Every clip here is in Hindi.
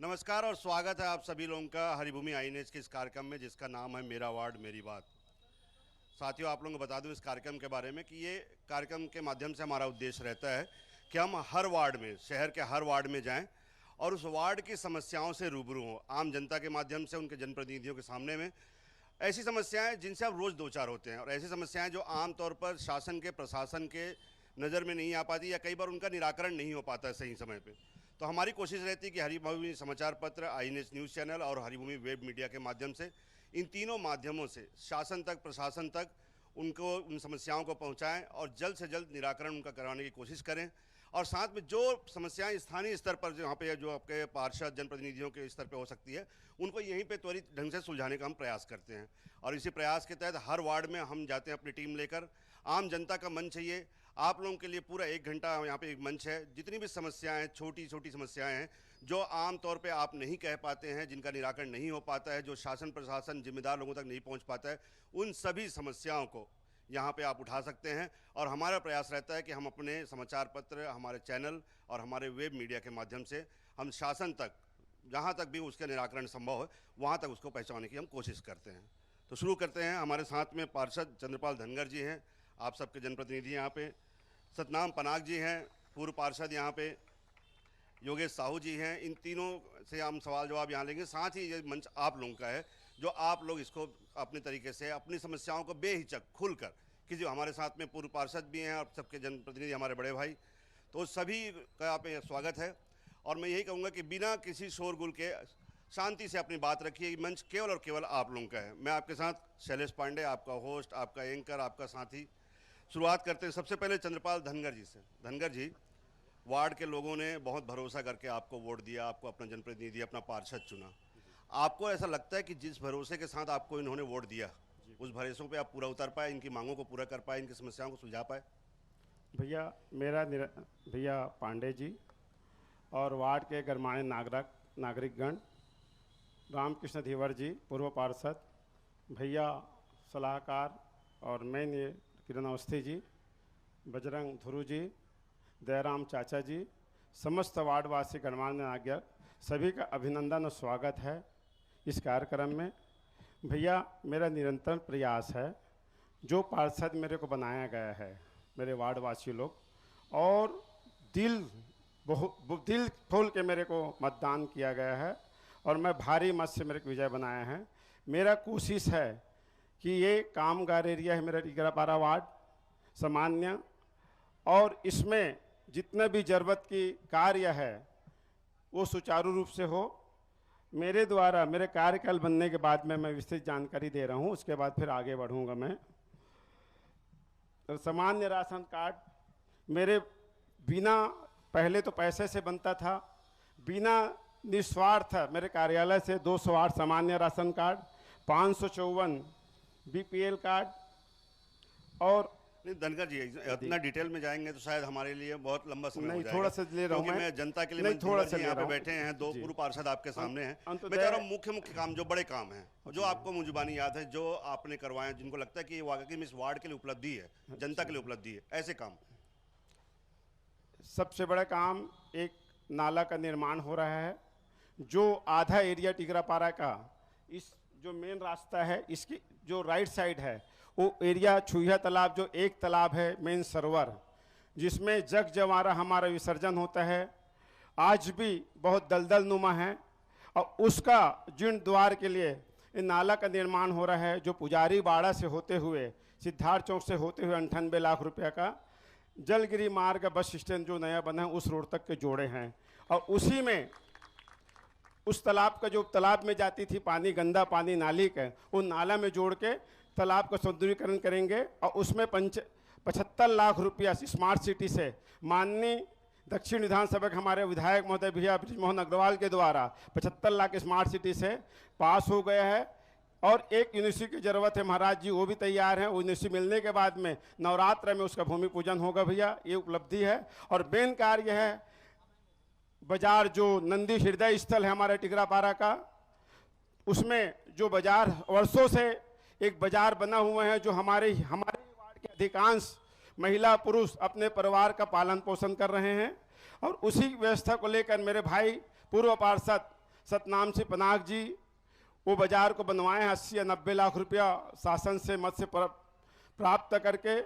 नमस्कार और स्वागत है आप सभी लोगों का हरिभूमि आईएनएच के इस कार्यक्रम में जिसका नाम है मेरा वार्ड मेरी बात। साथियों, आप लोगों को बता दूं इस कार्यक्रम के बारे में कि ये कार्यक्रम के माध्यम से हमारा उद्देश्य रहता है कि हम हर वार्ड में, शहर के हर वार्ड में जाएं और उस वार्ड की समस्याओं से रूबरू हों, आम जनता के माध्यम से उनके जनप्रतिनिधियों के सामने में। ऐसी समस्याएं जिनसे आप रोज़ दो चार होते हैं और ऐसी समस्याएं जो आमतौर पर शासन के, प्रशासन के नज़र में नहीं आ पाती या कई बार उनका निराकरण नहीं हो पाता है सही समय पे। तो हमारी कोशिश रहती है कि हरिभूमि समाचार पत्र, आईएनएच न्यूज़ चैनल और हरिभूमि वेब मीडिया के माध्यम से, इन तीनों माध्यमों से शासन तक, प्रशासन तक उनको उन समस्याओं को पहुंचाएं और जल्द से जल्द निराकरण उनका करवाने की कोशिश करें। और साथ में जो समस्याएं स्थानीय स्तर पर जहाँ पे जो आपके पार्षद जनप्रतिनिधियों के स्तर पे हो सकती है, उनको यहीं पे त्वरित ढंग से सुलझाने का हम प्रयास करते हैं। और इसी प्रयास के तहत हर वार्ड में हम जाते हैं अपनी टीम लेकर। आम जनता का मंच है ये, आप लोगों के लिए पूरा 1 घंटा यहाँ पे एक मंच है। जितनी भी समस्याएं, छोटी छोटी समस्याएं हैं जो आम तौर पे आप नहीं कह पाते हैं, जिनका निराकरण नहीं हो पाता है, जो शासन प्रशासन जिम्मेदार लोगों तक नहीं पहुँच पाता है, उन सभी समस्याओं को यहाँ पे आप उठा सकते हैं। और हमारा प्रयास रहता है कि हम अपने समाचार पत्र, हमारे चैनल और हमारे वेब मीडिया के माध्यम से हम शासन तक, जहाँ तक भी उसका निराकरण संभव है, वहाँ तक उसको पहुँचाने की हम कोशिश करते हैं। तो शुरू करते हैं। हमारे साथ में पार्षद चंद्रपाल धनगर जी हैं, आप सबके जनप्रतिनिधि यहाँ पे। सतनाम पनाग जी हैं, पूर्व पार्षद यहाँ पे। योगेश साहू जी हैं। इन तीनों से हम सवाल जवाब यहाँ लेंगे। साथ ही ये मंच आप लोगों का है, जो आप लोग इसको अपने तरीके से अपनी समस्याओं को बेहिचक खुलकर, कि जो हमारे साथ में पूर्व पार्षद भी हैं और सबके जनप्रतिनिधि हमारे बड़े भाई, तो सभी का आप स्वागत है। और मैं यही कहूँगा कि बिना किसी शोरगुल के शांति से अपनी बात रखिए। ये मंच केवल और केवल आप लोगों का है। मैं आपके साथ शैलेश पांडे, आपका होस्ट, आपका एंकर, आपका साथी। शुरुआत करते हैं सबसे पहले चंद्रपाल धनगर जी से। धनगर जी, वार्ड के लोगों ने बहुत भरोसा करके आपको वोट दिया, आपको अपना जनप्रतिनिधि, अपना पार्षद चुना। आपको ऐसा लगता है कि जिस भरोसे के साथ आपको इन्होंने वोट दिया, उस भरोसों पे आप पूरा उतर पाए, इनकी मांगों को पूरा कर पाए, इनकी समस्याओं को सुलझा पाए? भैया पांडे जी और वार्ड के गणमान्य नागरिकगण, रामकृष्ण धीवर जी पूर्व पार्षद, भैया सलाहकार और मैं किरण अवस्थी जी, बजरंग धुरु जी, दयाराम चाचा जी, समस्त वार्डवासी गणमान्य नागरिक, सभी का अभिनंदन और स्वागत है इस कार्यक्रम में। भैया, मेरा निरंतर प्रयास है, जो पार्षद मेरे को बनाया गया है, मेरे वार्डवासी लोग, और दिल खोल के मेरे को मतदान किया गया है और मैं भारी मत से मेरे को विजय बनाया है। मेरा कोशिश है कि ये कामगार एरिया है मेरा टिकरापारा वार्ड सामान्य, और इसमें जितने भी ज़रूरत की कार्य है वो सुचारू रूप से हो। मेरे द्वारा मेरे कार्यकाल बनने के बाद में मैं विस्तृत जानकारी दे रहा हूँ, उसके बाद फिर आगे बढ़ूँगा मैं। सामान्य राशन कार्ड मेरे बिना, पहले तो पैसे से बनता था, बिना निस्वार्थ मेरे कार्यालय से 208 सामान्य राशन कार्ड, 554 बीपीएल कार्ड। और धनगर जी, इतना डिटेल में जाएंगे तो शायद हमारे लिए बहुत लंबा समय हो जाएगा। थोड़ा सा ले रहा हूं मैं जनता के लिए। नहीं, थोड़ा सा यहाँ पे बैठे हैं, 2 पूर्व पार्षद आपके सामने हैं। मैं कह रहा हूँ मुख्य काम, जो बड़े काम हैं, जो आपको मुंजुबानी याद है, जो आपने करवाए, जिनको लगता है कि ये वाकई में इस वार्ड के लिए उपलब्धि है, जनता के लिए उपलब्धि है, ऐसे काम। सबसे बड़ा काम, एक नाला का निर्माण हो रहा है, जो आधा एरिया टिकरापारा का, इस जो मेन रास्ता है इसकी जो राइट साइड है वो एरिया छुहिया तालाब, जो एक तालाब है मेन सरोवर, जिसमें जग जवारा हमारा विसर्जन होता है, आज भी बहुत दलदल नुमा है। और उसका जीर्ण द्वार के लिए इन नाला का निर्माण हो रहा है, जो पुजारी बाड़ा से होते हुए, सिद्धार्थ चौक से होते हुए 98 लाख रुपया का जलगिरी मार्ग बस स्टैंड जो नया बना है उस रोड तक के जोड़े हैं। और उसी में उस तालाब का, जो तालाब में जाती थी पानी, गंदा पानी नाली का, उन नाला में जोड़ के तालाब का सौंदर्यीकरण करेंगे। और उसमें 75 लाख रुपया स्मार्ट सिटी से माननीय दक्षिण विधानसभा के हमारे विधायक महोदय भैया ब्रिजमोहन अग्रवाल के द्वारा 75 लाख स्मार्ट सिटी से पास हो गया है। और एक यूनिवर्सिटी की ज़रूरत है महाराज जी, वो भी तैयार है। वो यूनिवर्सिटी मिलने के बाद में नवरात्र में उसका भूमि पूजन होगा भैया, ये उपलब्धि है। और मेन कार्य है बाजार, जो नंदी हृदय स्थल है हमारे टिकरापारा का, उसमें जो बाजार वर्षों से एक बाजार बना हुआ है, जो हमारे वार्ड के अधिकांश महिला पुरुष अपने परिवार का पालन पोषण कर रहे हैं। और उसी व्यवस्था को लेकर मेरे भाई पूर्व पार्षद सतनाम सिंह पनाग जी वो बाजार को बनवाए हैं। 80 या 90 लाख रुपया शासन से मत से प्राप्त करके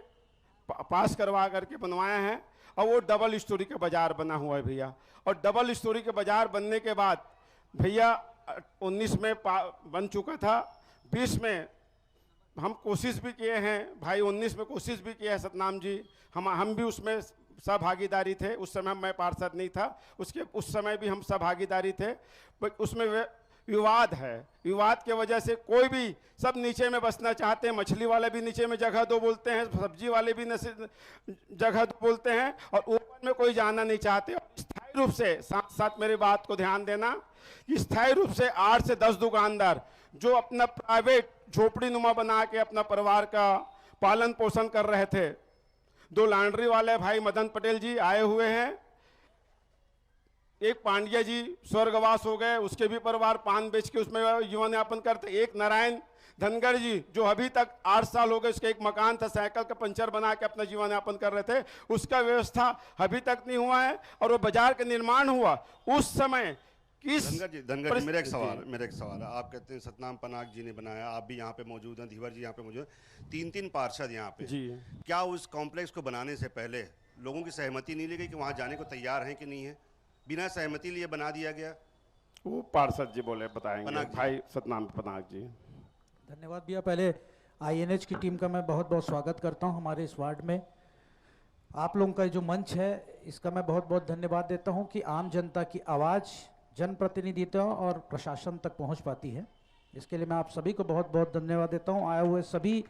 पास करवा करके बनवाए हैं। और वो डबल स्टोरी का बाजार बना हुआ है भैया। और डबल स्टोरी के बाजार बनने के बाद भैया 19 में बन चुका था। 20 में हम कोशिश भी किए हैं भाई, 19 में कोशिश भी किया है सतनाम जी, हम भी उसमें सहभागीदारी थे। उस समय मैं पार्षद नहीं था, उस समय भी हम सहभागीदारी थे। उसमें विवाद है, विवाद के वजह से कोई भी सब नीचे में बसना चाहते हैं। मछली वाले भी नीचे में जगह दो बोलते हैं, सब्जी वाले भी जगह दो बोलते हैं, और ऊपर में कोई जाना नहीं चाहते। स्थायी रूप से साथ साथ मेरी बात को ध्यान देना कि स्थायी रूप से 8 से 10 दुकानदार जो अपना प्राइवेट झोपड़ी नुमा बना के अपना परिवार का पालन पोषण कर रहे थे। 2 लॉन्ड्री वाले भाई मदन पटेल जी आए हुए हैं। एक पांड्या जी स्वर्गवास हो गए, उसके भी परिवार पान बेच के उसमें जीवन यापन करते। एक नारायण धनगर जी जो अभी तक 8 साल हो गए, उसके एक मकान था, साइकिल का पंचर बना के अपना जीवन यापन कर रहे थे, उसका व्यवस्था अभी तक नहीं हुआ है। और वो बाजार का निर्माण हुआ उस समय किस धनगर जी, मेरा एक सवाल है। आप कहते हैं सतनाम पनाग जी ने बनाया, आप भी यहाँ पे मौजूद हैं, धीवर जी यहाँ पे मौजूद हैं, 3 पार्षद यहाँ पे जी। क्या उस कॉम्प्लेक्स को बनाने से पहले लोगों की सहमति नहीं ली गई कि वहाँ जाने को तैयार हैं कि नहीं है? बिना सहमति लिए बना दिया गया? वो पार्षद जी बोले, बताएंगे भाई सतनाम पनाग जी। धन्यवाद भैया। पहले INH की टीम का मैं बहुत बहुत स्वागत करता हूं हमारे इस वार्ड में। आप लोगों का जो मंच है इसका मैं बहुत बहुत धन्यवाद देता हूं कि आम जनता की आवाज़ जनप्रतिनिधित्व और प्रशासन तक पहुंच पाती है। इसके लिए मैं आप सभी को बहुत बहुत धन्यवाद देता हूं। आए हुए सभी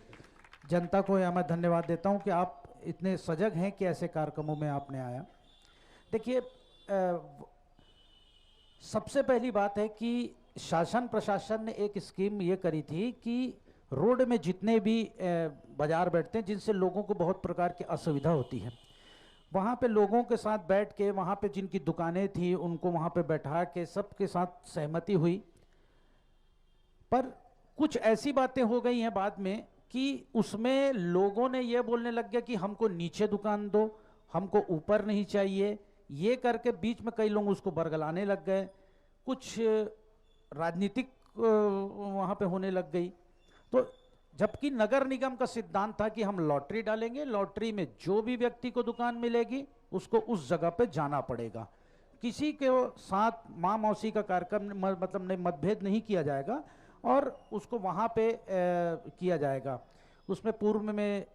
जनता को यहाँ मैं धन्यवाद देता हूं कि आप इतने सजग हैं कि ऐसे कार्यक्रमों में आपने आया। देखिए, सबसे पहली बात है कि शासन प्रशासन ने एक स्कीम ये करी थी कि रोड में जितने भी बाजार बैठते हैं जिनसे लोगों को बहुत प्रकार की असुविधा होती है, वहाँ पे लोगों के साथ बैठ के, वहाँ पे जिनकी दुकानें थी उनको वहाँ पे बैठा के सबके साथ सहमति हुई। पर कुछ ऐसी बातें हो गई हैं बाद में कि उसमें लोगों ने ये बोलने लग गया कि हमको नीचे दुकान दो, हमको ऊपर नहीं चाहिए। ये करके बीच में कई लोग उसको बरगलाने लग गए। कुछ राजनीतिक वहाँ पे होने लग गई। तो जबकि नगर निगम का सिद्धांत था कि हम लॉटरी डालेंगे, लॉटरी में जो भी व्यक्ति को दुकान मिलेगी उसको उस जगह पे जाना पड़ेगा। किसी के साथ माँ मौसी का कार्यक्रम मतलब मतभेद नहीं किया जाएगा और उसको वहाँ पे किया जाएगा। उसमें पूर्व में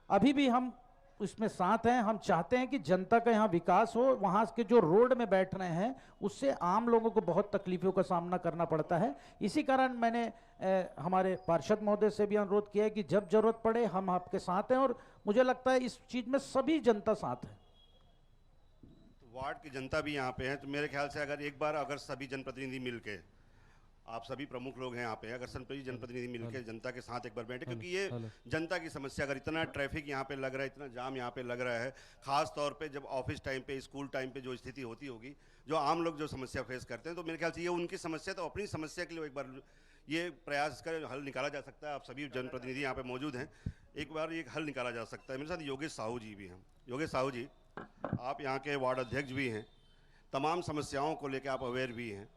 अभी भी हम इसमें साथ हैं। हम चाहते हैं कि जनता का यहाँ विकास हो। वहाँ के जो रोड में बैठ रहे हैं उससे आम लोगों को बहुत तकलीफों का सामना करना पड़ता है। इसी कारण मैंने हमारे पार्षद महोदय से भी अनुरोध किया है कि जब जरूरत पड़े हम आपके साथ हैं, और मुझे लगता है इस चीज़ में सभी जनता साथ है। वार्ड की जनता भी यहाँ पे है, तो मेरे ख्याल से अगर सभी जनप्रतिनिधि मिलके, आप सभी प्रमुख लोग हैं यहाँ पे, अगर सभी जनप्रतिनिधि मिलकर जनता के साथ एक बार बैठे, क्योंकि ये जनता की समस्या, अगर इतना ट्रैफिक यहाँ पे लग रहा है, इतना जाम यहाँ पे लग रहा है, खास तौर पे जब ऑफिस टाइम पे, स्कूल टाइम पे जो स्थिति होती होगी, जो आम लोग जो समस्या फेस करते हैं, तो मेरे ख्याल से ये उनकी समस्या, तो अपनी समस्या के लिए एक बार ये प्रयास कर हल निकाला जा सकता है। आप सभी जनप्रतिनिधि यहाँ पे मौजूद हैं, एक बार ये हल निकाला जा सकता है। मेरे साथ योगेश साहू जी भी हैं। योगेश साहू जी, आप यहाँ के वार्ड अध्यक्ष भी हैं, तमाम समस्याओं को लेकर आप अवेयर भी हैं।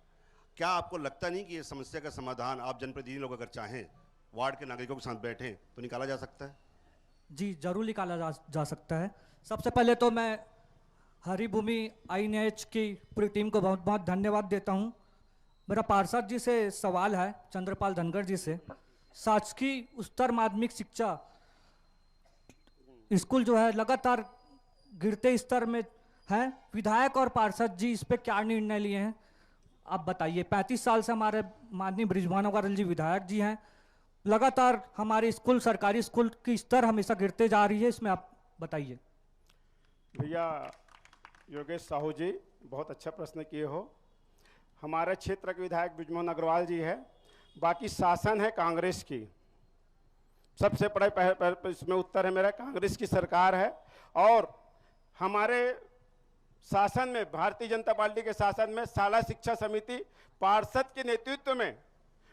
क्या आपको लगता नहीं कि ये समस्या का समाधान आप जनप्रतिनिधि लोग अगर चाहें, वार्ड के नागरिकों के साथ बैठें तो निकाला जा सकता है? जी, जरूर निकाला जा सकता है। सबसे पहले तो मैं हरिभूमि INH की पूरी टीम को बहुत बहुत धन्यवाद देता हूँ। मेरा पार्षद जी से सवाल है, चंद्रपाल धनगर जी से। शासकीय उच्चतर माध्यमिक शिक्षा स्कूल जो है लगातार गिरते स्तर में है। विधायक और पार्षद जी इस पर क्या निर्णय लिए हैं आप बताइए। 35 साल से हमारे माननीय बृजभानु अग्रवाल जी विधायक जी हैं। लगातार हमारे स्कूल, सरकारी स्कूल की स्तर हमेशा गिरते जा रही है, इसमें आप बताइए। भैया योगेश साहू जी, बहुत अच्छा प्रश्न किए हो। हमारे क्षेत्र के विधायक बृजभानु अग्रवाल जी है, बाकी शासन है कांग्रेस की। सबसे बड़ा इसमें उत्तर है मेरा, कांग्रेस की सरकार है। और हमारे शासन में, भारतीय जनता पार्टी के शासन में शाला शिक्षा समिति पार्षद के नेतृत्व में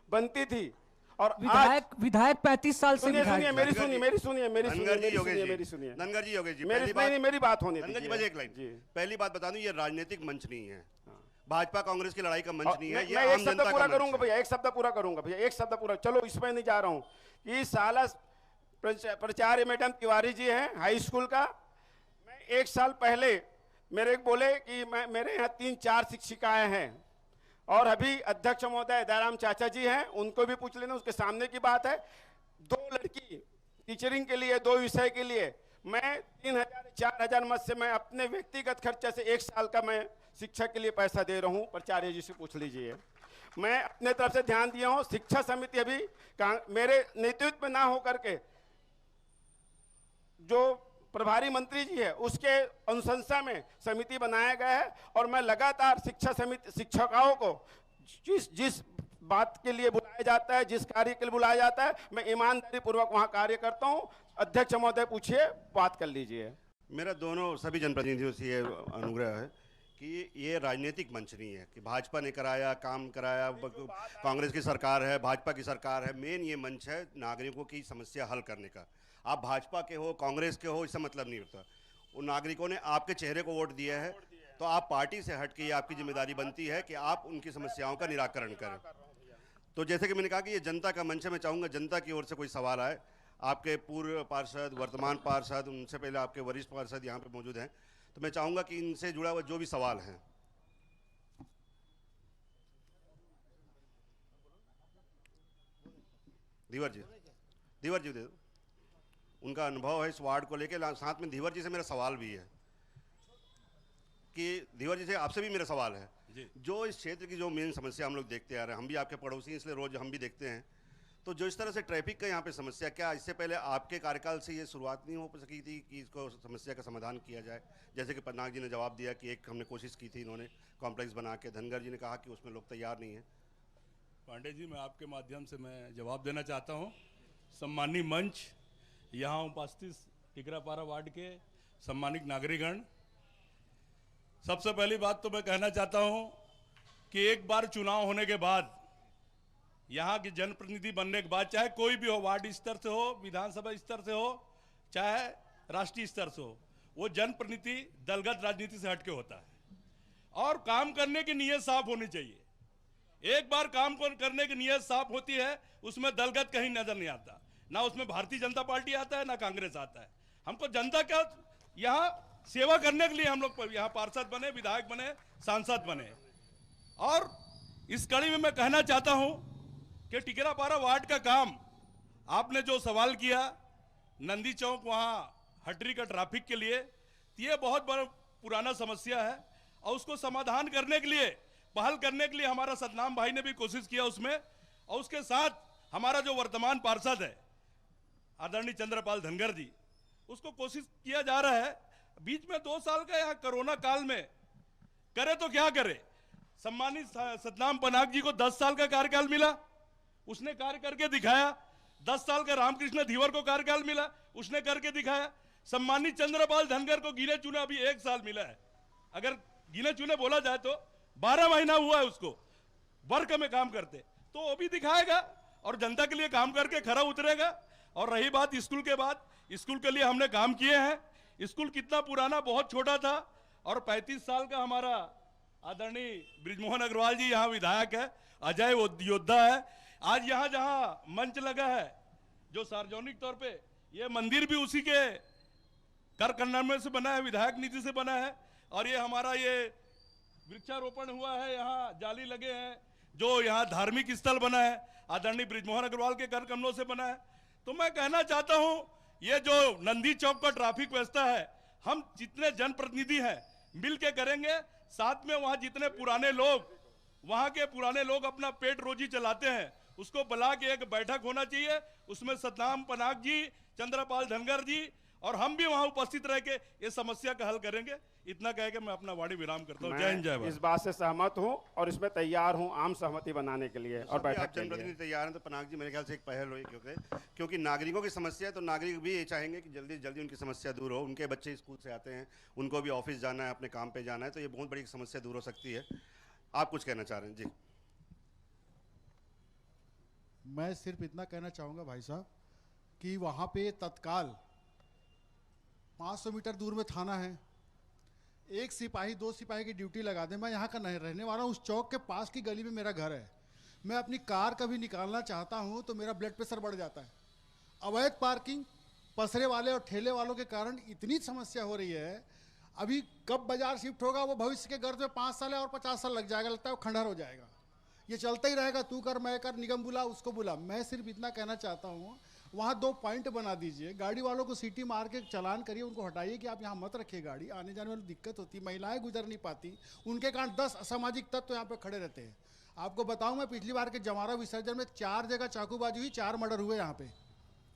बनती थी। और विधायक 35 साल से मेरी सुनिए मेरी योगेश जी, मेरी बात होनी थी। एक लाइन, पहली बात बता दूं, ये राजनीतिक मंच नहीं है। भाजपा कांग्रेस की लड़ाई का मंच नहीं है, ये मैं एक आम शब्द जनता पूरा का मंच करूंगा है। भैया, एक शब्द पूरा करूंगा भैया, एक शब्द पूरा, चलो इसमें नहीं जा रहा हूं कि साला प्राचार्य मैडम तिवारी जी हैं हाई स्कूल का। मैं 1 साल पहले मेरे को बोले कि मेरे यहाँ 3-4 शिक्षिकाएं हैं, और अभी अध्यक्ष महोदय दयाराम चाचा जी हैं, उनको भी पूछ लेना, उसके सामने की बात है। 2 लड़की टीचरिंग के लिए 2 विषय के लिए मैं 3,000-4,000 मत से मैं अपने व्यक्तिगत खर्चे से 1 साल का मैं शिक्षा के लिए पैसा दे रहा हूँ। प्राचार्य जी से पूछ लीजिए। मैं अपने तरफ से ध्यान दिया हूँ। शिक्षा समिति अभी मेरे नेतृत्व में ना हो करके जो प्रभारी मंत्री जी है उसके अनुशंसा में समिति बनाया गया है, और मैं लगातार शिक्षा समिति शिक्षकों को जिस बात के लिए बुलाया जाता है, जिस कार्य के लिए बुलाया जाता है, मैं ईमानदारी पूर्वक वहां कार्य करता हूं। अध्यक्ष महोदय पूछिए, बात कर लीजिए। मेरा दोनों सभी जनप्रतिनिधियों से ये अनुग्रह है कि ये राजनीतिक मंच नहीं है कि भाजपा ने कराया काम कराया, कांग्रेस की सरकार है, भाजपा की सरकार है। मेन ये मंच है नागरिकों की समस्या हल करने का। आप भाजपा के हो, कांग्रेस के हो, इससे मतलब नहीं होता। उन नागरिकों ने आपके चेहरे को वोट दिया है, तो आप पार्टी से हट के आपकी जिम्मेदारी बनती है कि आप उनकी समस्याओं का निराकरण करें। तो जैसे कि मैंने कहा कि ये जनता का मंच है, मैं चाहूँगा जनता की ओर से कोई सवाल आए। आपके पूर्व पार्षद, वर्तमान पार्षद, उनसे पहले आपके वरिष्ठ पार्षद यहाँ पे मौजूद हैं, तो मैं चाहूँगा कि इनसे जुड़ा हुआ जो भी सवाल है। धीवर जी दे दो, उनका अनुभव है इस वार्ड को लेके। साथ में धीवर जी से मेरा सवाल भी है कि धीवर जी से आपसे भी मेरा सवाल है जी। जो इस क्षेत्र की जो मेन समस्या हम लोग देखते आ रहे हैं, हम भी आपके पड़ोसी हैं इसलिए रोज हम भी देखते हैं, तो जो इस तरह से ट्रैफिक का यहाँ पे समस्या, क्या इससे पहले आपके कार्यकाल से ये शुरुआत नहीं हो सकी थी कि इसको समस्या का समाधान किया जाए? जैसे कि पन्नाग जी ने जवाब दिया कि एक हमने कोशिश की थी, इन्होंने कॉम्प्लेक्स बना के, धनगर जी ने कहा कि उसमें लोग तैयार नहीं है। पांडे जी, मैं आपके माध्यम से मैं जवाब देना चाहता हूँ। सम्मानीय मंच, यहाँ उपस्थित टिकरापारा वार्ड के सम्मानित नागरिकगण, सबसे पहली बात तो मैं कहना चाहता हूँ कि एक बार चुनाव होने के बाद यहाँ के जनप्रतिनिधि बनने के बाद, चाहे कोई भी हो, वार्ड स्तर से हो, विधानसभा स्तर से हो, चाहे राष्ट्रीय स्तर से हो, वो जनप्रतिनिधि दलगत राजनीति से हटके होता है और काम करने की नीयत साफ होनी चाहिए। एक बार काम करने की नीयत साफ होती है, उसमें दलगत कहीं नजर नहीं आता, ना उसमें भारतीय जनता पार्टी आता है, ना कांग्रेस आता है। हमको जनता का यहाँ सेवा करने के लिए हम लोग यहाँ पार्षद बने, विधायक बने, सांसद बने। और इस कड़ी में मैं कहना चाहता हूँ कि टिकरापारा वार्ड का काम, आपने जो सवाल किया नंदी चौक वहाँ हटरी का ट्रैफिक के लिए, ये बहुत बड़ा पुराना समस्या है और उसको समाधान करने के लिए, पहल करने के लिए हमारा सतनाम भाई ने भी कोशिश किया उसमें, और उसके साथ हमारा जो वर्तमान पार्षद है आदरणीय चंद्रपाल धनगर जी, उसको कोशिश किया जा रहा है। बीच में 2 साल का यहाँ कोरोना काल में करे तो क्या करे, सम्मानित सतनाम पनाग जी को 10 साल का कार्यकाल मिला, उसने कार्य करके दिखाया। 10 साल का रामकृष्ण धीवर को कार्यकाल मिला, उसने करके दिखाया। सम्मानित चंद्रपाल धनगर को गिने चुने अभी 1 साल मिला है। अगर गिने चुने बोला जाए तो 12 महीना हुआ है उसको वर्क में काम करते, तो वो भी दिखाएगा और जनता के लिए काम करके खरा उतरेगा। और रही बात स्कूल के बाद, स्कूल के लिए हमने काम किए हैं। स्कूल कितना पुराना, बहुत छोटा था, और 35 साल का हमारा आदरणीय बृजमोहन अग्रवाल जी यहाँ विधायक है, अजय योद्धा है। आज यहाँ जहाँ मंच लगा है, जो सार्वजनिक तौर पे, ये मंदिर भी उसी के कर कल्याण में से बना है, विधायक निधि से बना है। और ये हमारा ये वृक्षारोपण हुआ है, यहाँ जाली लगे हैं, जो यहाँ धार्मिक स्थल बना है, आदरणीय बृजमोहन अग्रवाल के कर कमलों से बना है। तो मैं कहना चाहता हूँ, ये जो नंदी चौक का ट्रैफिक व्यवस्था है, हम जितने जनप्रतिनिधि हैं मिल के करेंगे। साथ में वहाँ जितने पुराने लोग, वहाँ के पुराने लोग अपना पेट रोजी चलाते हैं, उसको बुला के एक बैठक होना चाहिए। उसमें सतनाम पनाग जी, चंद्रपाल धनगर जी और हम भी वहाँ उपस्थित रह के ये समस्या का हल करेंगे। इतना कह के मैं अपना वाणी विराम करता हूँ। जय हिंद, जय भारत। इस बात से सहमत हूँ और इसमें तैयार हूँ आम सहमति बनाने के लिए और बैठक के लिए। जनप्रतिनिधि तैयार हैं तो पनाग जी मेरे ख्याल से एक पहल हुई, क्योंकि नागरिकों की समस्या है, तो नागरिक भी ये चाहेंगे कि जल्दी जल्दी उनकी समस्या दूर हो। उनके बच्चे स्कूल से आते हैं, उनको भी ऑफिस जाना है, अपने काम पे जाना है, तो ये बहुत बड़ी समस्या दूर हो सकती है। आप कुछ कहना चाह रहे हैं? जी, मैं सिर्फ इतना कहना चाहूँगा भाई साहब कि वहाँ पे तत्काल 500 मीटर दूर में थाना है, एक सिपाही 2 सिपाही की ड्यूटी लगा दें। मैं यहाँ का नहीं रहने वाला हूँ, उस चौक के पास की गली में मेरा घर है। मैं अपनी कार कभी निकालना चाहता हूँ तो मेरा ब्लड प्रेशर बढ़ जाता है। अवैध पार्किंग, पसरे वाले और ठेले वालों के कारण इतनी समस्या हो रही है। अभी कब बाजार शिफ्ट होगा वो भविष्य के गर्ज में 5 साल और 50 साल लग जाएगा, लगता है वो खंडहर हो जाएगा। ये चलता ही रहेगा, तू कर मैं कर, निगम बुला उसको बुला। मैं सिर्फ इतना कहना चाहता हूँ, वहाँ 2 पॉइंट बना दीजिए, गाड़ी वालों को सीटी मार के चालान करिए, उनको हटाइए कि आप यहाँ मत रखिए गाड़ी, आने जाने में दिक्कत होती है, महिलाएं गुजर नहीं पाती, उनके कारण 10 असामाजिक तत्व यहाँ पे खड़े रहते हैं। आपको बताऊं, मैं पिछली बार के जमारा विसर्जन में 4 जगह चाकूबाजी हुई, 4 मर्डर हुए यहाँ पे।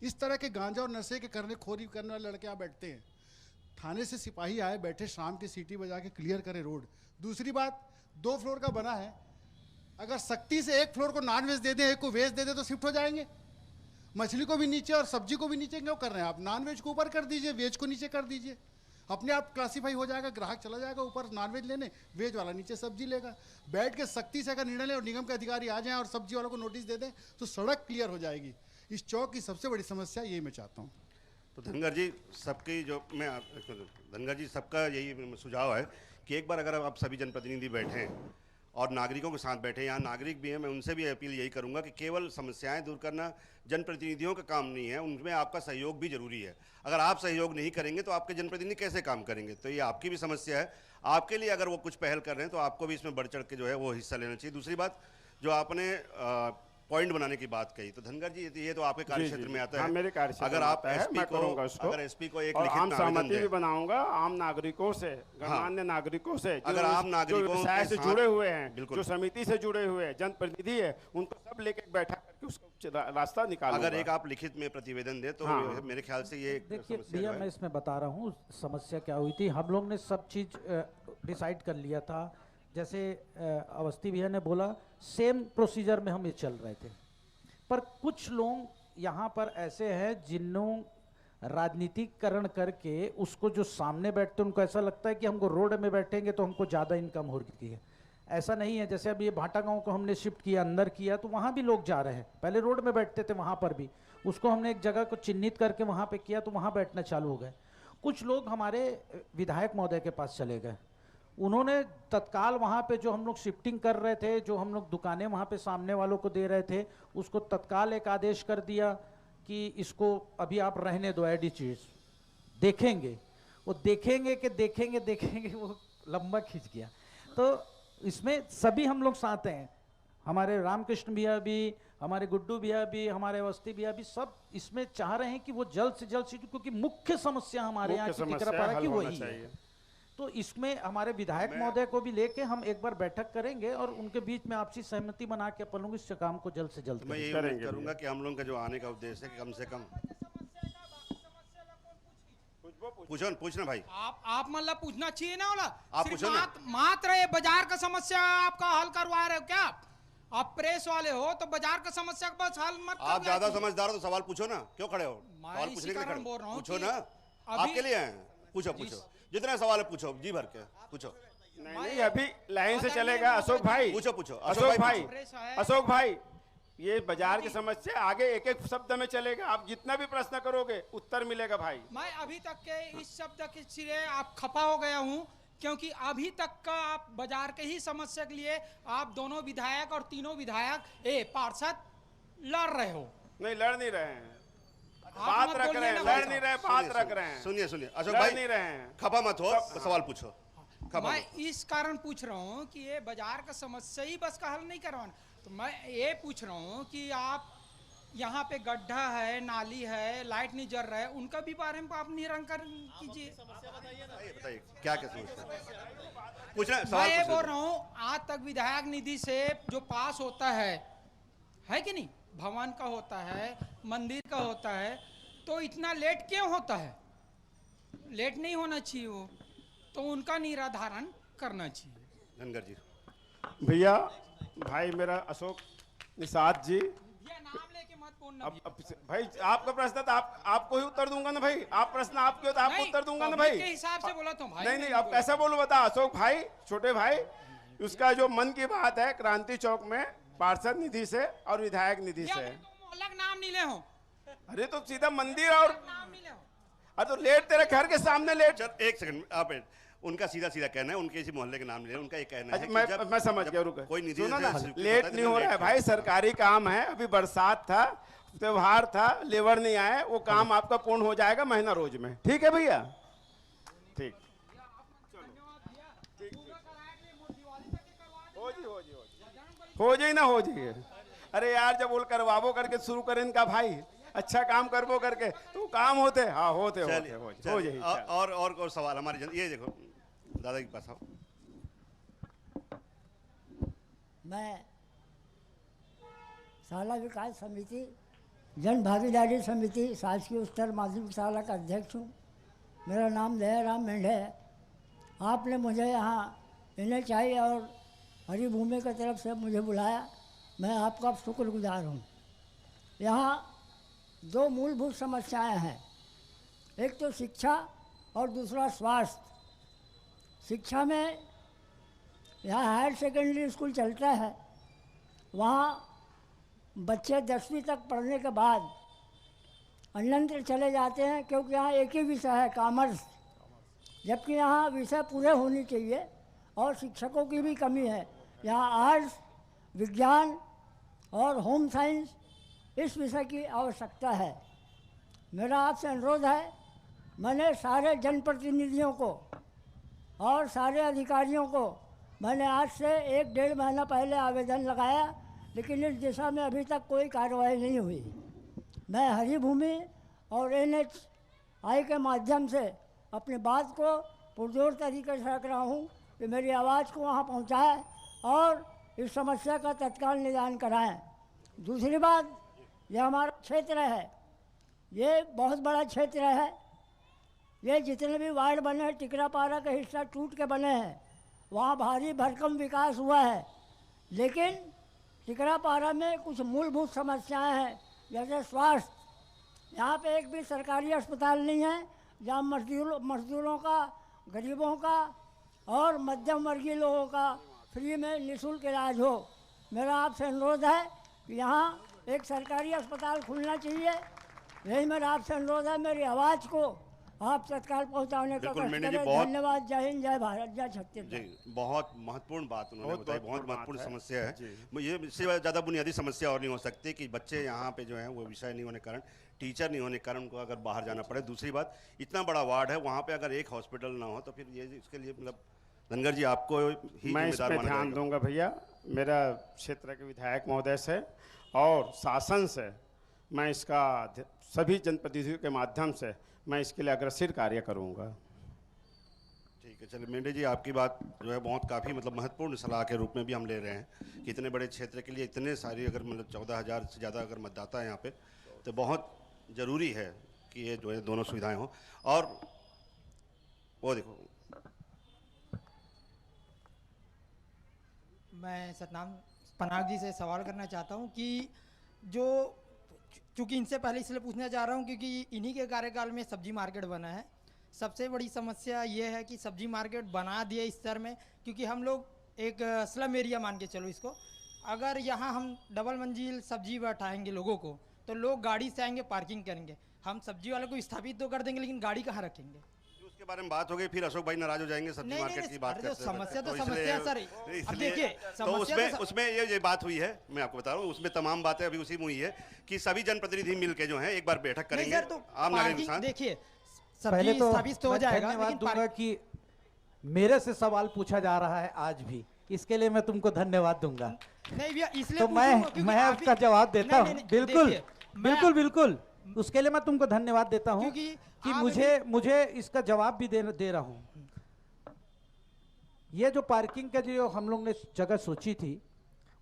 इस तरह के गांजा और नशे के खोरी करने वाले लड़के यहाँ बैठते हैं। थाने से सिपाही आए, बैठे, शाम की सीटी बजा के क्लियर करे रोड। दूसरी बात, 2 फ्लोर का बना है, अगर सख्ती से 1 फ्लोर को नॉन वेज दे दें, 1 को वेज दे दें तो शिफ्ट हो जाएंगे। मछली को भी नीचे और सब्जी को भी नीचे क्यों कर रहे हैं आप? नॉन वेज को ऊपर कर दीजिए, वेज को नीचे कर दीजिए, अपने आप क्लासीफाई हो जाएगा। ग्राहक चला जाएगा ऊपर नॉन वेज लेने, वेज वाला नीचे सब्जी लेगा। बैठ के सख्ती से अगर निर्णय लें और निगम के अधिकारी आ जाएं और सब्जी वालों को नोटिस दे दें तो सड़क क्लियर हो जाएगी। इस चौक की सबसे बड़ी समस्या यही मैं चाहता हूँ। तो धनगर जी, सबकी जो मैं धनगर जी सबका यही सुझाव है कि एक बार अगर आप सभी जनप्रतिनिधि बैठें और नागरिकों के साथ बैठे, यहाँ नागरिक भी हैं, मैं उनसे भी अपील यही करूंगा कि केवल समस्याएं दूर करना जनप्रतिनिधियों का काम नहीं है, उनमें आपका सहयोग भी जरूरी है। अगर आप सहयोग नहीं करेंगे तो आपके जनप्रतिनिधि कैसे काम करेंगे? तो ये आपकी भी समस्या है। आपके लिए अगर वो कुछ पहल कर रहे हैं तो आपको भी इसमें बढ़ चढ़ के जो है वो हिस्सा लेना चाहिए। दूसरी बात, जो आपने पॉइंट बनाने की बात कही, तो धनगर जी ये तो आपके कार्य क्षेत्र में आता है। मेरे कार्य क्षेत्र अगर में आप आता है, एसपी मैं को करूंगा उसको, अगर एसपी को एक और लिखित आम आवेदन सहमति दें, भी बनाऊंगा आम नागरिकों से, गणमान्य नागरिकों से, अगर आम नागरिकों जो व्यवसाय के से साथ- जुड़े हुए हैं, बिल्कुल। जो समिति से जुड़े हुए हैं, जनप्रतिनिधि है, उनको सब लेके बैठा करके उसको रास्ता निकालूंगा। अगर एक आप लिखित में प्रतिवेदन दे तो हाँ। मेरे ख्याल से ये एक देखिए समस्या भैया, जो है- मैं इसमें बता रहा हूँ समस्या क्या हुई थी। हम लोग ने सब चीज़ डिसाइड कर लिया था, जैसे अवस्थी भैया ने बोला, सेम प्रोसीजर में हम ये चल रहे थे। पर कुछ लोग यहाँ पर ऐसे हैं जिन्होंने राजनीतिकरण करके उसको, जो सामने बैठते उनको ऐसा लगता है कि हमको रोड में बैठेंगे तो हमको ज़्यादा इनकम हो रही है। ऐसा नहीं है। जैसे अब ये भाटा गांव को हमने शिफ्ट किया, अंदर किया, तो वहाँ भी लोग जा रहे हैं। पहले रोड में बैठते थे, वहाँ पर भी उसको हमने एक जगह को चिन्हित करके वहाँ पे किया तो वहाँ बैठना चालू हो गए। कुछ लोग हमारे विधायक महोदय के पास चले गए, उन्होंने तत्काल वहाँ पे जो हम लोग शिफ्टिंग कर रहे थे, जो हम लोग दुकानें वहाँ पे सामने वालों को दे रहे थे, उसको तत्काल एक आदेश कर दिया कि इसको अभी आप रहने दो, एडी चीज देखेंगे। वो देखेंगे कि देखेंगे देखेंगे वो लंबा खींच गया। तो इसमें सभी हम लोग साथ हैं, हमारे रामकृष्ण भैया भी, हमारे गुड्डू भैया भी, हमारे अवस्थी भैया भी, सब इसमें चाह रहे हैं कि वो जल्द से जल्द, क्योंकि मुख्य समस्या हमारे यहाँ की टिकरापारा की वही है। तो इसमें हमारे विधायक महोदय को भी लेके हम एक बार बैठक करेंगे और उनके बीच में आपसी सहमति बना के अपन लोग इस काम को जल्द से जल्द मैं यही उम्मीद करूंगा कि हम लोगों का जो आने का उद्देश्य है कि कम से कम पूछना भाई, आप मतलब पूछना चाहिए ना वाला, आप पूछो ना। मात्र ये बाजार का समस्या आपका हल करवा रहे हो क्या? आप प्रेस वाले हो तो बाजार का समस्या का बस हल मत आप ज्यादा समझदार हो तो सवाल पूछो ना, क्यों खड़े हो? मैं सवाल इसी पूछने के लिए कारण खड़े बोल रहा हो। हूं पूछो कि ना, अभी- आपके लिए आए हैं, पूछो पूछो, जितने सवाल है पूछो, जी भर के पूछो। नहीं, अभी लाइन से चलेगा। अशोक भाई, पूछो पूछो, अशोक भाई, प्रेस है। अशोक भाई, ये बाजार की समस्या आगे एक एक शब्द में चलेगा। आप जितना भी प्रश्न करोगे उत्तर मिलेगा भाई। मैं अभी तक के इस शब्द के सिरे आप खपा हो गया हूँ, क्योंकि अभी तक का आप बाजार के ही समस्या के लिए आप दोनों विधायक और तीनों विधायक पार्षद लड़ रहे हो। नहीं, लड़ नहीं रहे हैं, आप बात मत रख बोलिए रहे हैं, ना लड़ भाई नहीं साहब। रहे, बात रख रहे हैं। सुनिए सुनिए अशोक लड़ भाई, नहीं रहे हैं। खपा मत हो, सवाल पूछो। खपा मैं मत। इस कारण पूछ रहा हूँ कि ये बाजार का समस्या ही बस का हल नहीं करवाना। तो मैं ये पूछ रहा हूँ कि आप यहाँ पे गड्ढा है, नाली है, लाइट नहीं जल रहा है, उनका भी बारे में आप निरंकर कीजिए। बताइए क्या क्या समस्या पूछना, मैं सवाल ये पूछना। बोल रहा हूँ, आज तक विधायक निधि से जो पास होता है कि नहीं, भवन का होता है, मंदिर का होता है, तो इतना लेट क्यों होता है? लेट नहीं होना चाहिए वो, तो उनका निराधारण करना चाहिए। धनगर जी, भैया, भाई मेरा अशोक निषाद जी, ये नाम लेके मत बोलना। अब भाई आपका प्रश्न था, आपको ही उत्तर दूंगा ना भाई। आप प्रश्न आपके हो तो आपको नहीं, उत्तर दूंगा ना पब्लिक भाई। के हिसाब से बोला तो भाई। नहीं मैं नहीं, अब कैसे बोलूं बता अशोक भाई, छोटे भाई, उसका जो मन की बात है क्रांति चौक में पार्षद निधि से और विधायक निधि या से। फिर तुम अलग नाम नहीं ले हो, अरे तो सीधा मंदिर और नाम नहीं ले हो। अरे तो लेट तेरे घर के सामने लेट। चल एक सेकंड, आप उनका सीधा सीधा कहना है, उनके इसी मोहल्ले के नाम ले, उनका ये कहना है अच्छा, कि जब मैं समझ जब गया, रुको। कोई निधि सुनो से ना, स्वीकृत लेट होता है, नहीं तो हो रहा है लेट भाई, सरकारी काम है, अभी बरसात था, त्योहार था, लेबर नहीं आए, वो काम आपका पूर्ण हो जाएगा महीना रोज में। ठीक है भैया, ठीक, हो जाए ना हो जाइए। अरे यार, जब बोल करवाबो करके शुरू करें इनका भाई, अच्छा काम करबो करके तो काम होते, हाँ होते होते चलिए, हो चलिए। जाइए। और सवाल हमारे ये देखो दादा के पास आओ। मैं शाला विकास समिति, जन भागीदारी समिति शासकीय उच्चतर माध्यमिक शाला का अध्यक्ष हूँ। मेरा नाम दयाराम मेंढे है। आपने मुझे यहाँ NHI और हरिभूमि की तरफ से मुझे बुलाया, मैं आपका शुक्रगुजार हूँ। यहाँ दो मूलभूत समस्याएं हैं, एक तो शिक्षा और दूसरा स्वास्थ्य। शिक्षा में यहाँ हायर सेकेंडरी स्कूल चलता है, वहाँ बच्चे 10वीं तक पढ़ने के बाद अन्यंत्र चले जाते हैं, क्योंकि यहाँ एक ही विषय है, कॉमर्स, जबकि यहाँ विषय पूरे होने चाहिए और शिक्षकों की भी कमी है। यहाँ आर्ट्स, विज्ञान और होम साइंस इस विषय की आवश्यकता है। मेरा आपसे अनुरोध है, मैंने सारे जनप्रतिनिधियों को और सारे अधिकारियों को मैंने आज से 1-1.5 महीना पहले आवेदन लगाया, लेकिन इस दिशा में अभी तक कोई कार्रवाई नहीं हुई। मैं हरिभूमि और NHI के माध्यम से अपनी बात को पुरजोर तरीके से रख रहा हूँ कि मेरी आवाज़ को वहाँ पहुँचाएं और इस समस्या का तत्काल निदान कराएं। दूसरी बात, यह हमारा क्षेत्र है, ये बहुत बड़ा क्षेत्र है। ये जितने भी वार्ड बने हैं, टिकरापारा का हिस्सा टूट के बने हैं, वहाँ भारी भरकम विकास हुआ है, लेकिन टिकरापारा में कुछ मूलभूत समस्याएं हैं, जैसे स्वास्थ्य। यहाँ पे एक भी सरकारी अस्पताल नहीं है जहाँ मजदूरों का, गरीबों का और मध्यम वर्गीय लोगों का फ्री में निःशुल्क इलाज हो। मेरा आपसे अनुरोध है कि यहाँ एक सरकारी अस्पताल खुलना चाहिए। यही मेरा आपसे अनुरोध है, मेरी आवाज़ को आप तत्काल पहुँचाने का बिल्कुल, कष्ट मैंने जी करें। बहुत- धन्यवाद। जय हिंद, जय भारत, जय छत्तीसगढ़। जी, बहुत महत्वपूर्ण बात उन्होंने बहुत बताई, महत्वपूर्ण बहुत महत्वपूर्ण बात है। समस्या है। जी। ये इससे ज़्यादा बुनियादी समस्या और नहीं हो सकती कि बच्चे यहाँ पे जो है वो विषय नहीं होने के कारण, टीचर नहीं होने के कारण उनको अगर बाहर जाना पड़े। दूसरी बात, इतना बड़ा वार्ड है, वहाँ पे अगर एक हॉस्पिटल ना हो तो फिर ये इसके लिए मतलब धनगर जी आपको ही मैं इस जिम्मेदार पे माना ध्यान जाएगा। दूंगा भैया, मेरा क्षेत्र के विधायक महोदय से और शासन से मैं इसका सभी जनप्रतिनिधियों के माध्यम से मैं इसके लिए अग्रसर कार्य करूंगा। ठीक है, चलिए मेंढे जी, आपकी बात जो है बहुत काफ़ी मतलब महत्वपूर्ण सलाह के रूप में भी हम ले रहे हैं कि इतने बड़े क्षेत्र के लिए इतने सारी अगर मतलब 14,000 से ज़्यादा अगर मतदाता है यहाँ पे, तो बहुत ज़रूरी है कि ये जो है दोनों सुविधाएं हों। और वो देखो, मैं सतनाम पनाग जी से सवाल करना चाहता हूं कि जो, चूंकि इनसे पहले इसलिए पूछना चाह रहा हूं क्योंकि इन्हीं के कार्यकाल में सब्जी मार्केट बना है। सबसे बड़ी समस्या ये है कि सब्जी मार्केट बना दिए इस स्तर में, क्योंकि हम लोग एक स्लम एरिया मान के चलो इसको, अगर यहाँ हम डबल मंजिल सब्जी बैठाएंगे लोगों को तो लोग गाड़ी से आएंगे, पार्किंग करेंगे। हम सब्जी वाले को स्थापित तो कर देंगे, लेकिन गाड़ी कहाँ रखेंगे? उसके बारे में बात हो गई, फिर अशोक भाई नाराज हो जाएंगे सब्जी नहीं, मार्केट नहीं, की बात अरे जो करते समस्या तो इसलिए- समस्या है सर। इसलिए- अब देखिए, तो समस्या तो उसमें ये बात हुई है, मैं आपको बता रहा हूँ, उसमें तमाम बातें अभी उसी में हुई है कि सभी जनप्रतिनिधि मिलके जो है एक बार बैठक नहीं करेंगे। सर, तो आम नागरिक पार्किंग इंसान देखिए, पहले सब्जी तो स्थापित तो हो मैं जाएगा, धन्यवाद लेकिन दूंगा कि मेरे से सवाल पूछा जा रहा है आज भी, इसके लिए मैं तुमको धन्यवाद दूंगा। नहीं भैया, इसलिए तो पूछूंगा क्योंकि मैं आप आपका ही- जवाब देता नहीं, हूँ। नहीं, बिल्कुल देखिए, मैं- बिल्कुल बिल्कुल, उसके लिए मैं तुमको धन्यवाद देता हूँ क्योंकि कि आप मुझे इसका जवाब भी दे रहा हूँ। ये जो पार्किंग का जो हम लोग ने जगह सोची थी,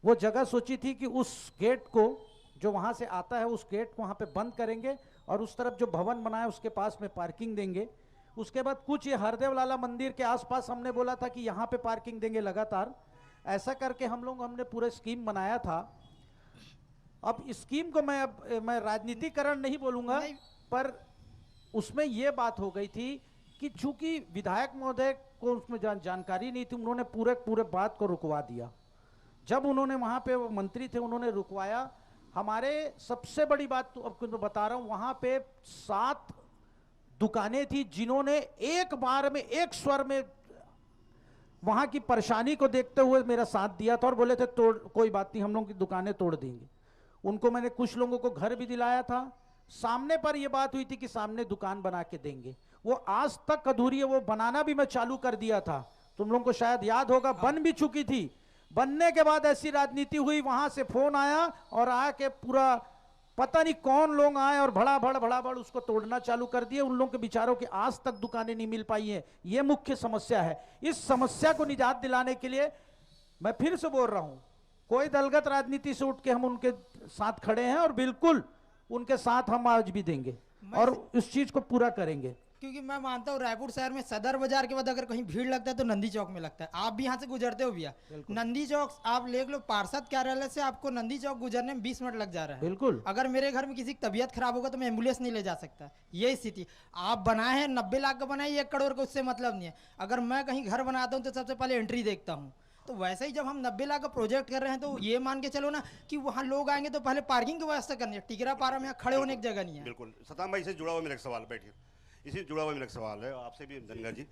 वो जगह सोची थी कि उस गेट को जो वहाँ से आता है, उस गेट को वहाँ पे बंद करेंगे और उस तरफ जो भवन बना है उसके पास में पार्किंग देंगे। उसके बाद कुछ ये हरदेव लाला मंदिर के आसपास हमने बोला था कि यहाँ पे पार्किंग देंगे लगातार। ऐसा करके हमने पूरा स्कीम बनाया था। अब स्कीम को मैं राजनीतिकरण नहीं बोलूँगा, पर उसमें ये बात हो गई थी कि चूंकि विधायक महोदय को उसमें जानकारी नहीं थी, उन्होंने पूरे बात को रुकवा दिया। जब उन्होंने वहाँ पे वो मंत्री थे, उन्होंने रुकवाया। हमारे सबसे बड़ी बात तो अब बता रहा हूँ, वहाँ पे 7 दुकानें थी जिन्होंने एक बार में एक स्वर में वहां की परेशानी को देखते हुए मेरा साथ दिया था और बोले थे तोड़, कोई बात नहीं, हम लोगों की दुकानें तोड़ देंगे। उनको मैंने कुछ लोगों को घर भी दिलाया था, सामने पर यह बात हुई थी कि सामने दुकान बना के देंगे। वो आज तक अधूरी है, वो बनाना भी मैं चालू कर दिया था, तुम लोगों को शायद याद होगा, बन भी चुकी थी। बनने के बाद ऐसी राजनीति हुई, वहां से फोन आया और आके पूरा पता नहीं कौन लोग आए और भड़ाभड़ उसको तोड़ना चालू कर दिए। उन लोगों के बिचारों की आज तक दुकानें नहीं मिल पाई हैं। ये मुख्य समस्या है। इस समस्या को निजात दिलाने के लिए मैं फिर से बोल रहा हूं, कोई दलगत राजनीति से उठ के हम उनके साथ खड़े हैं और बिल्कुल उनके साथ हम आज भी देंगे और इस चीज को पूरा करेंगे। क्योंकि मैं मानता हूँ रायपुर शहर में सदर बाजार के बाद अगर कहीं भीड़ लगता है तो नंदी चौक में लगता है। आप भी यहाँ से गुजरते हो भैया, नंदी चौक आप ले लो, पार्षद कार्यालय से आपको नंदी चौक गुजरने में 20 मिनट लग जा रहा है। बिल्कुल। अगर मेरे घर में किसी की तबीयत खराब होगा तो मैं एम्बुलेंस नहीं ले जा सकता। ये स्थिति आप बनाए हैं, 90 लाख का बनाए, 1 करोड़ का, उससे मतलब नहीं है। अगर मैं कहीं घर बनाता हूँ तो सबसे पहले एंट्री देखता हूँ। तो वैसे ही जब हम 90 लाख का प्रोजेक्ट कर रहे हैं तो ये मान के चलो ना कि वहाँ लोग आएंगे तो पहले पार्किंग की व्यवस्था करनी है। टिकरा पारा में खड़े होने की जगह नहीं है। बिल्कुल। सताम भाई से जुड़ा हुआ मेरा एक सवाल, बैठिए, इसी जुड़ा हुआ मेरा एक सवाल है आपसे भी धनगर जी,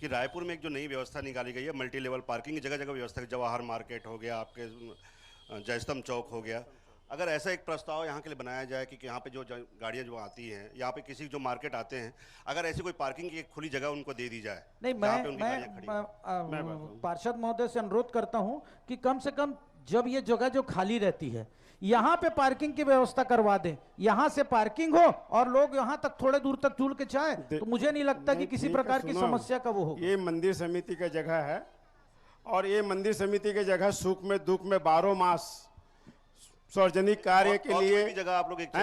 कि रायपुर में एक जो नई व्यवस्था निकाली गई है, मल्टी लेवल पार्किंग की जगह जगह व्यवस्था, जवाहर मार्केट हो गया, आपके जयस्तंभ चौक हो गया, अगर ऐसा एक प्रस्ताव यहाँ के लिए बनाया जाए कि यहाँ पे जो गाड़ियाँ जो आती हैं, यहाँ पे किसी जो मार्केट आते हैं, अगर ऐसी कोई पार्किंग की एक खुली जगह उनको दे दी जाए। नहीं, मैं पार्षद महोदय से अनुरोध करता हूँ कि कम से कम जब ये जगह जो खाली रहती है यहाँ पे पार्किंग की व्यवस्था करवा दें, यहाँ से पार्किंग हो और लोग यहाँ तक थोड़े दूर तक चूल के जाएं, तो मुझे नहीं लगता कि किसी प्रकार की समस्या का वो हो। ये मंदिर समिति का जगह है और ये मंदिर समिति की जगह सुख में दुख में 12 मास सार्वजनिक कार्य के लिए जगह आप लोग एक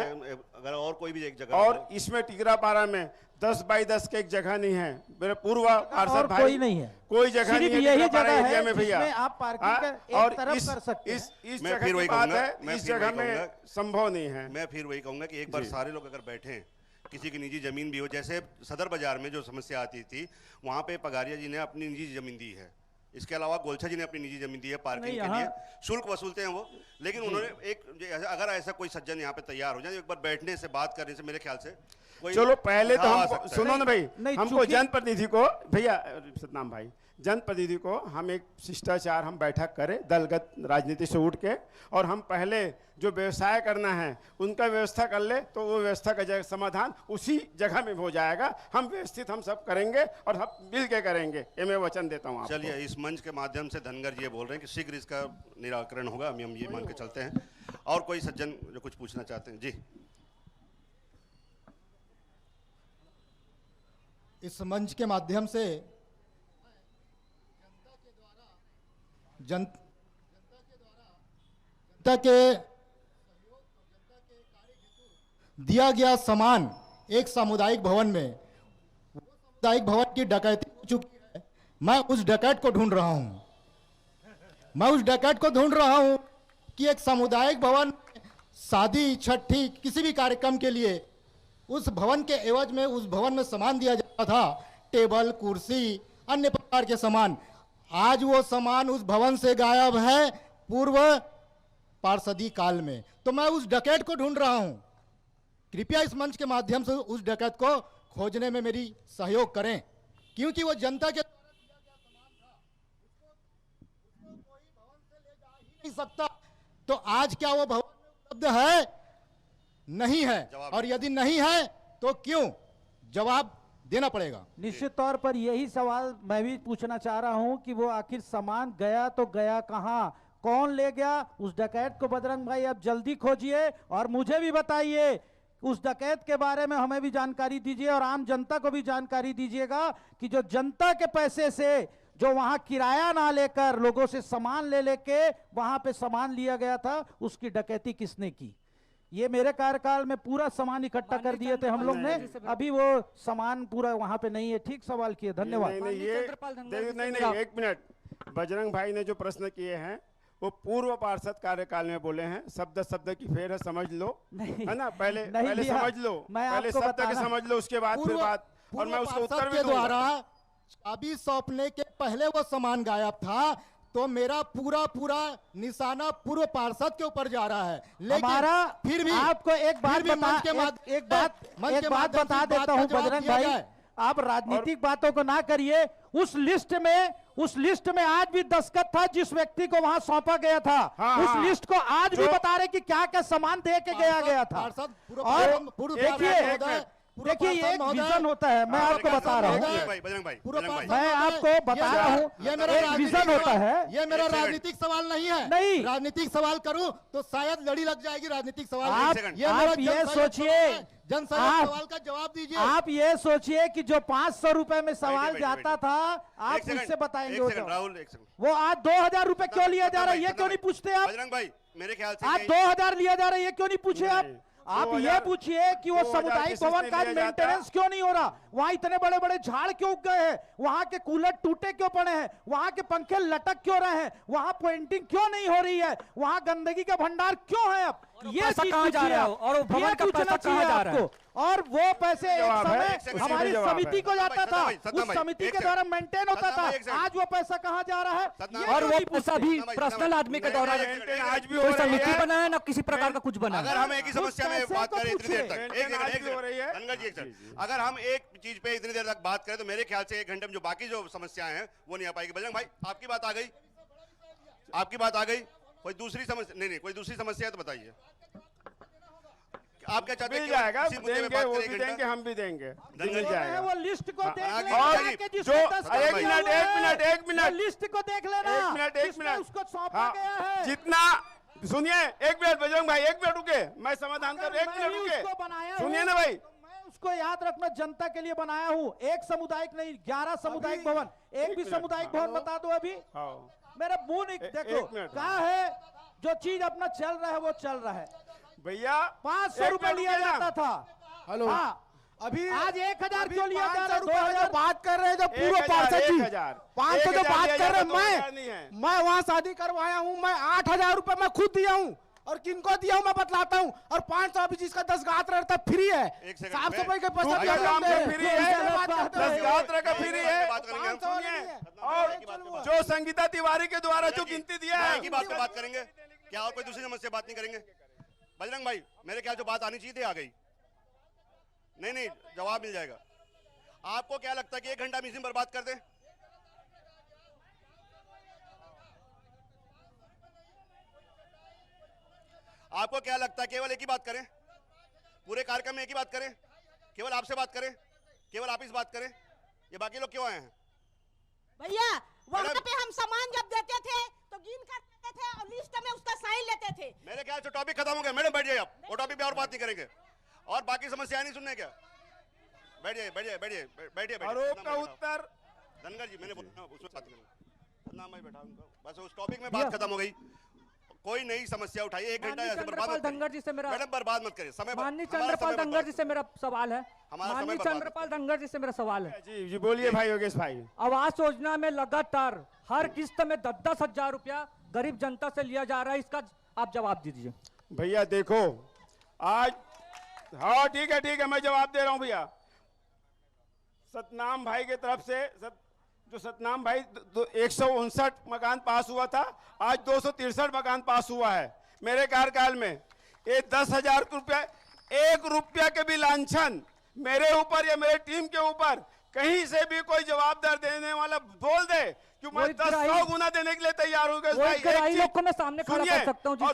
अगर और कोई भी एक जगह, और इसमें टिकरापारा में 10 बाई 10 की एक जगह नहीं है। मेरे पूर्व पार्षद भाई, कोई नहीं है, कोई जगह नहीं है, यही जगह है में भैया आप पार्किंग का एक तरफ कर सकते हैं। इस जगह की बात है, इस जगह में संभव नहीं है। मैं फिर वही कहूंगा कि एक बार सारे लोग अगर बैठे, किसी की निजी जमीन भी हो, जैसे सदर बाजार में जो समस्या आती थी, वहां पे पगारिया जी ने अपनी निजी जमीन दी है, इसके अलावा गोलछा जी ने अपनी निजी जमीन दी है पार्किंग के लिए, शुल्क वसूलते हैं वो। लेकिन उन्होंने एक अगर ऐसा कोई सज्जन यहाँ पे तैयार हो जाए, एक बार बैठने से बात करने से मेरे ख्याल से चलो पहले तो हम सुनो ना भाई, हमको जनप्रतिनिधि को भैया सतनाम भाई, जनप्रतिनिधि को हम एक शिष्टाचार हम बैठक करें दलगत राजनीति से उठ के, और हम पहले जो व्यवसाय करना है उनका व्यवस्था कर ले, तो वो व्यवस्था का समाधान उसी जगह में हो जाएगा। हम व्यवस्थित हम सब करेंगे और हम मिल के करेंगे, ये मैं वचन देता हूँ। चलिए, इस मंच के माध्यम से धनगर जी ये बोल रहे हैं कि शीघ्र इसका निराकरण होगा, हम ये मान के चलते हैं। और कोई सज्जन जो कुछ पूछना चाहते हैं? जी, इस मंच के माध्यम से जनता के दिया गया सामान एक सामुदायिक भवन में, सामुदायिक भवन की डकैती हो चुकी है। मैं उस डकैत को ढूंढ रहा हूं, कि एक सामुदायिक भवन, शादी छठी किसी भी कार्यक्रम के लिए उस भवन के एवज में उस भवन में सामान दिया जाता था, टेबल कुर्सी अन्य प्रकार के सामान। आज वो सामान उस भवन से गायब है पूर्व पार्षदी काल में। तो मैं उस डकैत को ढूंढ रहा हूं, कृपया इस मंच के माध्यम से उस डकैत को खोजने में मेरी सहयोग करें, क्योंकि वो जनता के उसको कोई भवन से ले जा ही नहीं सकता। तो आज क्या वो भवन उपलब्ध है? नहीं है, और यदि नहीं है तो क्यों? जवाब देना पड़ेगा। निश्चित तौर पर यही सवाल मैं भी पूछना चाह रहा हूं कि वो आखिर सामान गया तो गया कहां, कौन ले गया? उस डकैत को बजरंग भाई अब जल्दी खोजिए और मुझे भी बताइए, उस डकैत के बारे में हमें भी जानकारी दीजिए और आम जनता को भी जानकारी दीजिएगा कि जो जनता के पैसे से जो वहां किराया ना लेकर लोगों से सामान ले लेके वहां पे सामान लिया गया था, उसकी डकैती किसने की? ये मेरे कार्यकाल में पूरा सामान इकट्ठा कर दिए थे हम लोग ने, अभी वो सामान पूरा वहां पे नहीं है। ठीक सवाल किए, धन्यवाद। नहीं, एक मिनट, बजरंग भाई ने जो प्रश्न किए हैं वो पूर्व पार्षद कार्यकाल में बोले हैं, शब्द शब्द की फेर है, समझ लो, है ना? पहले समझ लो, पहले शब्द के समझ लो, उसके बाद फिर बात। और मैं उसको उत्तर भी द्वारा चाबी सौंपने के पहले वो सामान गायब था, तो मेरा पूरा निशाना पूर्व पार्षद के ऊपर जा रहा है। लेकिन हमारा फिर भी आपको एक बात बता देता हूं बजरंग भाई, आप राजनीतिक बातों को ना करिए, उस लिस्ट में आज भी दस्तखत था जिस व्यक्ति को वहां सौंपा गया था। उस लिस्ट को आज भी बता रहे कि क्या क्या सामान दे के गया था। और देखिए ये एक विजन होता है, मैं आपको बता रहा हूँ, मैं आपको बता रहा हूँ, एक विजन होता है। ये मेरा राजनीतिक सवाल नहीं है। नहीं, राजनीतिक सवाल करूं तो शायद लड़ी लग जाएगी राजनीतिक सवाल। आप ये सोचिए, सवाल का जवाब दीजिए। आप ये सोचिए कि जो 500 रुपए में सवाल जाता था, आप मुझसे बताएंगे वो आज 2000 रुपए क्यों लिया जा रहा है, ये क्यों नहीं पूछते आप? बजरंग भाई मेरे ख्याल से आज 2000 लिया जा रहा है, ये क्यों नहीं पूछे आप ये पूछिए कि वो सामुदायिक भवन का मेंटेनेंस क्यों नहीं हो रहा, वहां इतने बड़े बड़े झाड़ क्यों उग गए हैं, वहां के कूलर टूटे क्यों पड़े हैं, वहां के पंखे लटक क्यों रहे हैं, वहां पेंटिंग क्यों नहीं हो रही है, वहां गंदगी का भंडार क्यों है? अब ये चीज कहां जा रहा है और वो भवन का पैसा कहां जा रहा है? और वो पैसे एक समय हमारी समिति को जाता था, उस समिति के द्वारा मेंटेन होता था, आज वो पैसा कहां जा रहा है? और वो पैसा भी पर्सनल आदमी के द्वारा आज भी कोई समिति बना है ना किसी प्रकार का कुछ बना। अगर हम एक ही समस्या में बात करें इतनी देर तक, अगर हम एक चीज पे इतनी देर तक बात करें तो मेरे ख्याल से 1 घंटे में जो बाकी जो समस्याएं हैं वो नहीं आ पाएगी। बजरंग भाई आपकी बात आ गई, आपकी बात आ गई, कोई दूसरी समस्या? नहीं, कोई दूसरी समस्या है तो बताइए। आप क्या चाहते हैं? मिल जाएगा, देंगे, वो भी देंगे, हम भी देंगे, मिल जाएगा। वो लिस्ट को देख और लेना, जो एक मिनट लिस्ट को देख लेना, एक मिनट उसको सौंपा गया है। जितना सुनिए, एक मिनट बजरंग भाई, एक मिनट रुके, मैं समाधान कर, एक मिनट रुके, सुनिए ना भाई। मैं उसको याद रखना जनता के लिए बनाया हूँ, एक सामुदायिक नहीं, 11 सामुदायिक भवन, एक भी सामुदायिक भवन बता दो अभी मेरा मुंह नहीं। देखो कहा है जो चीज अपना चल रहा है वो चल रहा है भैया। 500 रुपए लिया जाता था। हेलो, अभी आज 1000 क्यों लिया जा रहा है? 2000 बात कर रहे हैं जो पूर्व पार्षद जी 500 जो बात कर रहे हैं, मैं वहां शादी करवाया हूं, मैं 8000 रुपए मैं खुद दिया हूं और किनको दिया हूं मैं बतलाता हूं। और 500 अभी जिसका 10 गात्र रहता फ्री है, साफ सफाई के पैसा फ्री है, 10 गात्र का फ्री है। और जो संगीता तिवारी के द्वारा जो गिनती दिया है की बात करेंगे क्या? और कोई दूसरी समस्या बात नहीं करेंगे? बजरंग भाई मेरे ख्याल जो बात आनी चाहिए थी आ गई। नहीं, जवाब मिल जाएगा। आपको क्या लगता है कि 1 घंटा हम इसी में बर्बाद कर दें? आपको क्या लगता है केवल एक ही बात करें, पूरे कार्यक्रम में एक ही बात करें, केवल आपसे बात करें, केवल आप इस बात करें, ये बाकी लोग क्यों आए हैं? भैया वहाँ पे हम सामान जब देते थे तो गिन कर देते थे और लिस्ट में उसका साइन लेते थे। मेरे ख्याल से टॉपिक खत्म हो गया। मैडम बैठ जाइए आप, वो टॉपिक पे और बात नहीं करेंगे और बाकी समस्याएं नहीं सुनने क्या? बैठिए। आरोप का उत्तर धनगर जी मैंने बोला उसमें बात करेंगे, नाम भाई बैठा बस उस टॉपिक में बात खत्म हो गई। कोई नई समस्या उठाई, 1 घंटा ऐसे बर्बाद मत धनगर जी से मेरा मैडम बर्बाद मत करिए समय। माननीय चंद्रपाल धनगर जी से मेरा सवाल है, माननीय चंद्रपाल धनगर जी से मेरा सवाल है। जी बोलिए भाई योगेश भाई। आवास योजना में लगातार हर किस्त में 10-10 हजार रुपया गरीब जनता से लिया जा रहा है, इसका आप जवाब दीजिए। भैया देखो आज, हाँ ठीक है मैं जवाब दे रहा हूं भैया। सतनाम भाई के तरफ से जो सतनाम भाई 159 मकान पास हुआ था, आज 263 मकान पास हुआ है मेरे कार्यकाल में। ये 10,000 रुपया, 1 रुपया के भी लांछन मेरे ऊपर या मेरे टीम के ऊपर कहीं से भी कोई जवाबदार देने वाला बोल दे कि मैं 10-100 गुना देने के लिए तैयार हूँ। और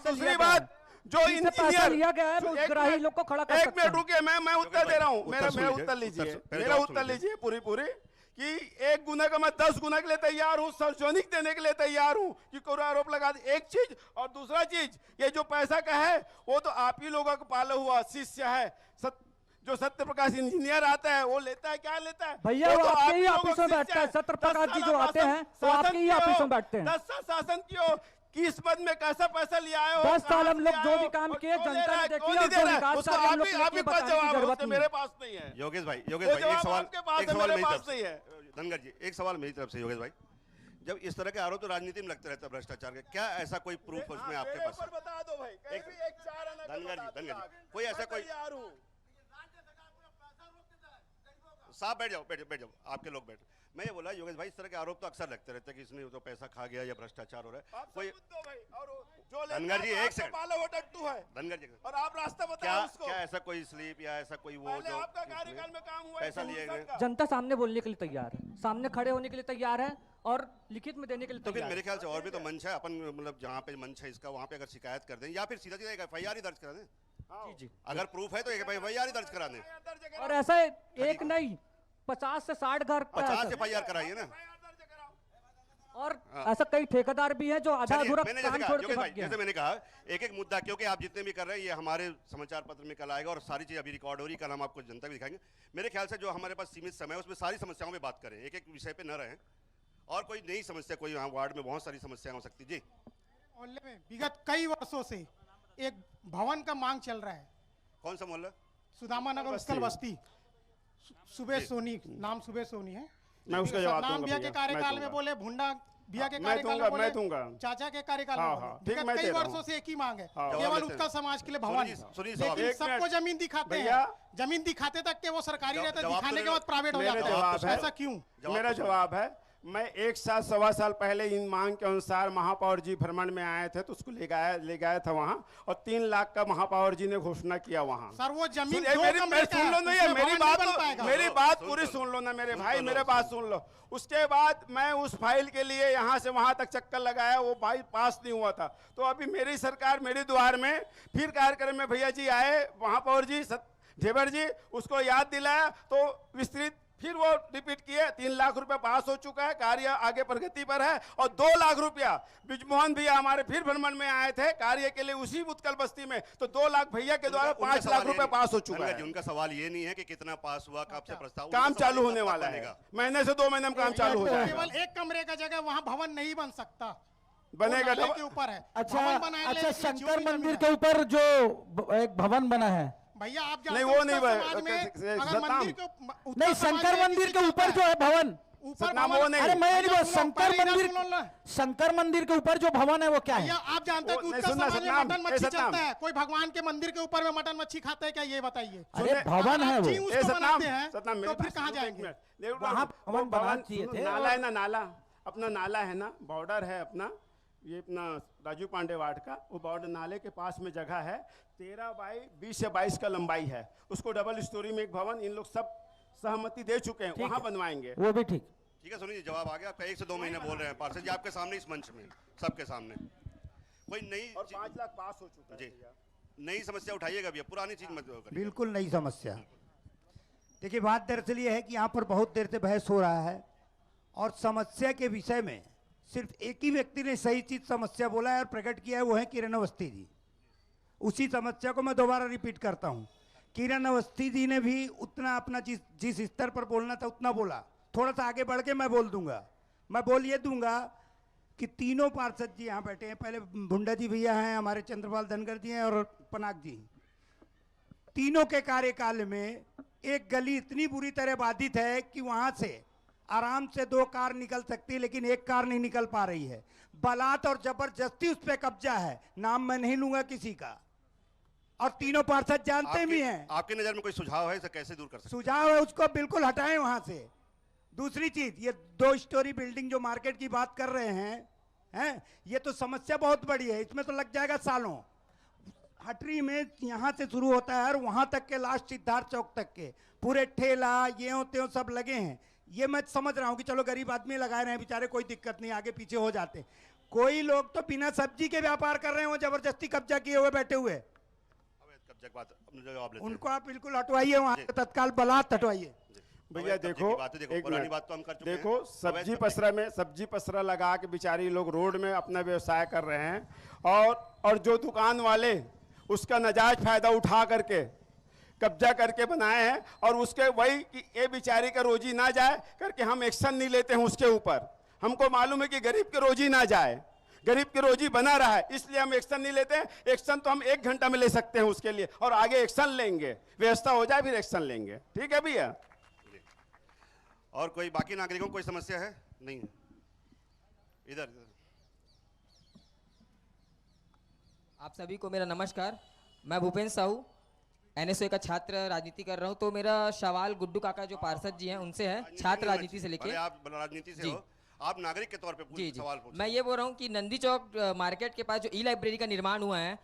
दूसरी बात जो इंजीनियर लिया गया है उस लोग को खड़ा कर सकता हूं। 1 मिनट रुकिए, मैं उत्तर दे रहा हूँ, मेरा उत्तर लीजिए, मेरा उत्तर लीजिए पूरी कि 1 गुना का मैं 10 गुना के लिए तैयार हूँ, सार्वजनिक देने के लिए तैयार हूँ कि कोई आरोप लगा दे। एक चीज और दूसरा चीज, ये जो पैसा का है वो तो आप ही लोगों का पाला हुआ शिष्य है। जो सत्य प्रकाश इंजीनियर आता है वो लेता है, क्या लेता है भैया? वो आपके ही ऑफिस में बैठता है। सत्य प्रकाश जी जो आते हैं वो आपके ही ऑफिस में बैठते हैं। 10 साल शासन किया, किस पद में कैसा पैसा लिया है? 10 साल हम लोग जो भी काम किए जनता ने देखी और जो विकास कार्य हम लोग के बताने की जरूरत नहीं। मेरे पास नहीं है। योगेश भाई एक सवाल मेरी तरफ से है। धनगर जी एक सवाल मेरी तरफ से। योगेश भाई जब इस तरह के आरोप तो राजनीति में लगते रहते हैं भ्रष्टाचार के, क्या ऐसा कोई प्रूफ उसमें आपके पास? बता दो भाई। धनगर जी कोई ऐसा कोई साहब बैठ जाओ आपके लोग बैठ। मैं ये बोला योगेश भाई, इस तरह के आरोप तो अक्सर लगते रहते हैं कि इसने तो पैसा खा गया या भ्रष्टाचार हो रहा है। कोई धनगर जी एक सेकंड, धनगर जी और आप रास्ता क्या बताओ उसको। क्या ऐसा कोई स्लिप या ऐसा कोई वो जो आपका कार्यकाल में काम हुआ है पैसा लिए गए? जनता सामने बोलने के लिए तैयार है, सामने खड़े होने के लिए तैयार है और लिखित में देने के लिए तो फिर तैयार मेरे है। ख्याल से और भी तो मंच है, अपन मतलब जहाँ पे मंच है इसका वहाँ पे अगर शिकायत कर दें या फिर सीधा सीधा FIR ही दर्ज करा दें। जी जी, अगर प्रूफ है तो FIR ही दर्ज करा दें। और ऐसा एक नहीं 50 से 60 घर का 50 ऐसा- FIR कराइए ना। और ऐसा कई ठेकेदार भी हैं जो आधा चलिए, अधूरा मैंने जैसे काम कहा छोड़ के योगेश भाई, भाग गए हैं। जैसे मैंने कहा एक एक मुद्दा, क्योंकि आप जितने भी कर रहे हैं ये हमारे समाचार पत्र में कल आएगा और सारी चीज़ अभी रिकॉर्ड हो रही, कल हम आपको जनता भी दिखाएंगे। मेरे ख्याल से जो हमारे पास सीमित समय है उसमें सारी समस्याओं में बात करें, एक एक विषय पे न रहें। और कोई नई समस्या, कोई यहाँ वार्ड में बहुत सारी समस्याएं हो सकती जी। मोहल्ले में विगत कई वर्षों से एक भवन का मांग चल रहा है। कौन सा मोहल्ला? सुदामा नगर उत्कल बस्ती। सुबेश सोनी, नाम सुबेश सोनी है। मैं उसका जवाब सतनाम दूंगा भैया के भैया, कार्यकाल मैं में दूंगा। बोले, भुंडा भैया के मैं कार्यकाल दूंगा, में बोले, मैं दूंगा। चाचा के कार्यकाल हाँ, में हाँ, बोले। ठीक, मैं विगत दे कई रहा वर्षों हूँ। से एक ही मांग है, हाँ, केवल लेते उत्कल हैं। समाज के लिए सुनिए, भवन। सुनिए साहब, लेकिन एक सबको मिनट। जमीन दिखाते भैया, हैं, जमीन दिखाते तक के वो सरकारी रहता है, जवाब तो दिखाने के मेरा- बाद प्राइवेट हो मेरा जाता जवाब है। है। ऐसा क्यों? मेरा जवाब है, मैं 1 साल सवा साल पहले इन मांग के अनुसार महापौर जी भ्रमण में आए थे तो उसको ले गया था वहाँ, और 3 लाख का महापौर जी ने घोषणा किया वहाँ। सर वो जमीन सुन- दो कमरे का सुन लो, नहीं है उसमें मेरी भवन बात नहीं बन पाएगा। मेरी बात पूरी सुन लो ना मेरे भाई, मेरे बात सुन लो। उसके बाद मैं उस फाइल के लिए यहाँ से वहाँ तक चक्कर लगाया, वो फाइल पास नहीं हुआ था। तो अभी मेरी सरकार मेरे द्वार में फिर कार्यक्रम में भैया जी आए, महापौर जी ढेबर जी, उसको याद दिलाया तो विस्तृत फिर वो रिपीट किए। 3 लाख रुपए पास हो चुका है, कार्य आगे प्रगति पर है। और 2 लाख रुपया ब्रिजमोहन भैया हमारे फिर भ्रमण में आए थे कार्य के लिए उसी उत्कल बस्ती में, तो 2 लाख भैया के द्वारा 5 लाख रुपए पास हो चुका है। उनका सवाल ये नहीं है कि कितना पास हुआ, कब से प्रस्ताव, काम उनका चालू सवाल होने कब वाला बनेगा। है, महीने से 2 महीने में काम चालू हो जाएगा। केवल एक कमरे का जगह वहाँ भवन नहीं बन सकता, बनेगा वो नाले तो- के ऊपर है। अच्छा भवन बनाने अच्छा, के लिए शंकर जो भी मंदिर जमीन के ऊपर जो एक भवन बना है, भैया आप जानते नहीं, हैं वो उत्तर नहीं बने- समाज में अगर सतनाम। मंदिर के उत्तर नहीं समाज शंकर में मंदिर किसी के चीज़ ऊपर का जो है भवन, ऊपर सतनाम भवन- वो नहीं। अरे मैं नहीं बोल, सुनो, शंकर पहले इधर मंदिर, सुनो ना। शंकर मंदिर के ऊपर जो भवन है वो क्या भैया है? आप जानते हैं कि वो- नहीं, उत्तर सुनना, समाज में सतनाम, मटन ए, मच्छी सतनाम। चलता है, कोई भगवान के मंदिर के ऊपर में मटन मच्छी खाता है क्या, ये बताइए। अरे भवन है वो, जी उसको बनाते हैं सतनाम, तो फिर कहाँ जाएंगे? वहाँ भवन बनाना चाहिए थे। नाला है ना, नाला अपना नाला है ना, बॉर्डर है अपना, ये अपना राजू पांडे वार्ड का, वो बॉर्डर नाले के पास में जगह है, 13 बाई 20 से 22 का लंबाई है। उसको डबल स्टोरी में एक भवन इन लोग सब सहमति दे चुके हैं, वहाँ बनवाएंगे। वो भी ठीक। ठीक है, सुनिए जवाब आ गया आपका। 1 से 2 महीने बोल रहे हैं पार्षद जी आपके सामने, इस मंच में सबके सामने। कोई नई और 5 लाख पास हो चुका है जी, भैया। नई समस्या उठाइएगा भैया, पुरानी चीज मत करिए। बिल्कुल नई समस्या। देखिए बात दरअसल ये है कि यहाँ पर बहुत देर से बहस हो रहा है और समस्या के विषय में सिर्फ एक ही व्यक्ति ने सही चीज समस्या बोला है और प्रकट किया है, वो है किरण अवस्थी जी। उसी समस्या को मैं दोबारा रिपीट करता हूँ। किरण अवस्थी जी ने भी उतना अपना जिस स्तर पर बोलना था उतना बोला। थोड़ा सा आगे बढ़ के मैं बोल दूंगा। मैं बोल ये दूंगा कि तीनों पार्षद जी यहाँ बैठे हैं, पहले भुंडा जी भैया हैं, हमारे चंद्रपाल धनगर जी हैं और पनाग जी। तीनों के कार्यकाल में एक गली इतनी बुरी तरह बाधित है कि वहां से आराम से 2 कार निकल सकती है, लेकिन 1 कार नहीं निकल पा रही है। बलात् और जबरदस्ती उस पर कब्जा है, नाम मैं नहीं लूंगा किसी का, और तीनों पार्षद जानते भी हैं। आपकी नजर में कोई सुझाव है, इसे कैसे दूर कर सकते सुझाव है उसको बिल्कुल हटाएं वहां से। दूसरी चीज, ये 2 स्टोरी बिल्डिंग जो मार्केट की बात कर रहे हैं, ये तो समस्या बहुत बड़ी है, इसमें तो लग जाएगा सालों। हटरी में यहाँ से शुरू होता है और वहां तक के लास्ट सिद्धार्थ चौक तक के पूरे ठेला ये त्यों सब लगे हैं। ये मैं समझ रहा हूँ कि चलो गरीब आदमी लगाए रहे हैं बेचारे, कोई दिक्कत नहीं, आगे पीछे हो जाते। कोई लोग तो बिना सब्जी के व्यापार कर रहे हैं, वो जबरदस्ती कब्जा किए हुए बैठे हुए। कब्जा की बात अपने जवाब लेते हैं। उनको आप बिल्कुल हटवाइए वहां से, तत्काल बलात् हटवाइए। भैया अवैध कब्जे देखो, की बात है, देखो, एक पुरानी मिनट। बात तो हम कर चुके हैं। देखो अवैध सब्जी कब्जे- पसरा में सब्जी पसरा लगा के बेचारी लोग रोड में अपना व्यवसाय कर रहे हैं, और जो दुकान वाले उसका नाजायज फायदा उठा करके कब्जा करके बनाए हैं, और उसके वही कि ये बेचारी का रोजी ना जाए करके हम एक्शन नहीं लेते हैं उसके ऊपर। हमको मालूम है कि गरीब की रोजी ना जाए, गरीब की रोजी बना रहा है, इसलिए हम एक्शन नहीं लेते हैं। एक्शन तो हम 1 घंटा में ले सकते हैं उसके लिए, और आगे एक्शन लेंगे, व्यवस्था हो जाए फिर एक्शन लेंगे। ठीक है भैया। और कोई बाकी नागरिकों को कोई समस्या है? नहीं है। इधर आप सभी को मेरा नमस्कार। मैं भूपेंद्र साहू, NSO का छात्र राजनीति कर रहा हूँ। तो मेरा सवाल गुड्डू काका जो पार्षद जी हैं उनसे है, छात्र राजनीति से लेके। आप राजनीति से हो, आप नागरिक के तौर पे सवाल पूछिए। मैं ये बोल रहा हूँ कि नंदी चौक मार्केट के पास जो ई-लाइब्रेरी का निर्माण हुआ है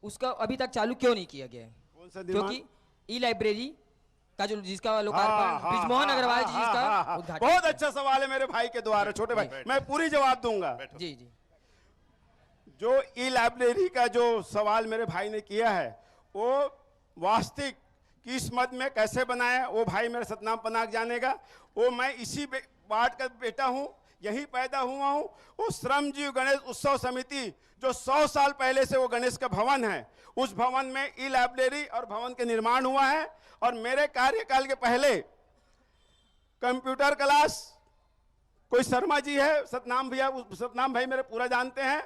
उसका अभी तक चालू क्यों नहीं किया गया है? कौन सा निर्माण? क्योंकि ई-लाइब्रेरी का जो जिसका लोकार्पण ब्रिजमोहन अग्रवाल जी जिसका उद्घाटन। बहुत अच्छा सवाल है मेरे भाई के द्वारा, छोटे भाई, मैं पूरी जवाब दूंगा। जी जी। जो ई-लाइब्रेरी का जो सवाल मेरे भाई ने किया है वो वास्तविक किस मद में कैसे बनाया वो भाई मेरा सतनाम पनाग जानेगा। वो मैं इसी वार्ड का बेटा हूँ, यही पैदा हुआ हूँ। वो श्रमजीव गणेश उत्सव समिति जो 100 साल पहले से वो गणेश का भवन है, उस भवन में ई-लाइब्रेरी और भवन के निर्माण हुआ है। और मेरे कार्यकाल के पहले कंप्यूटर क्लास, कोई शर्मा जी है, सतनाम भैया, सतनाम भाई मेरे पूरा जानते हैं,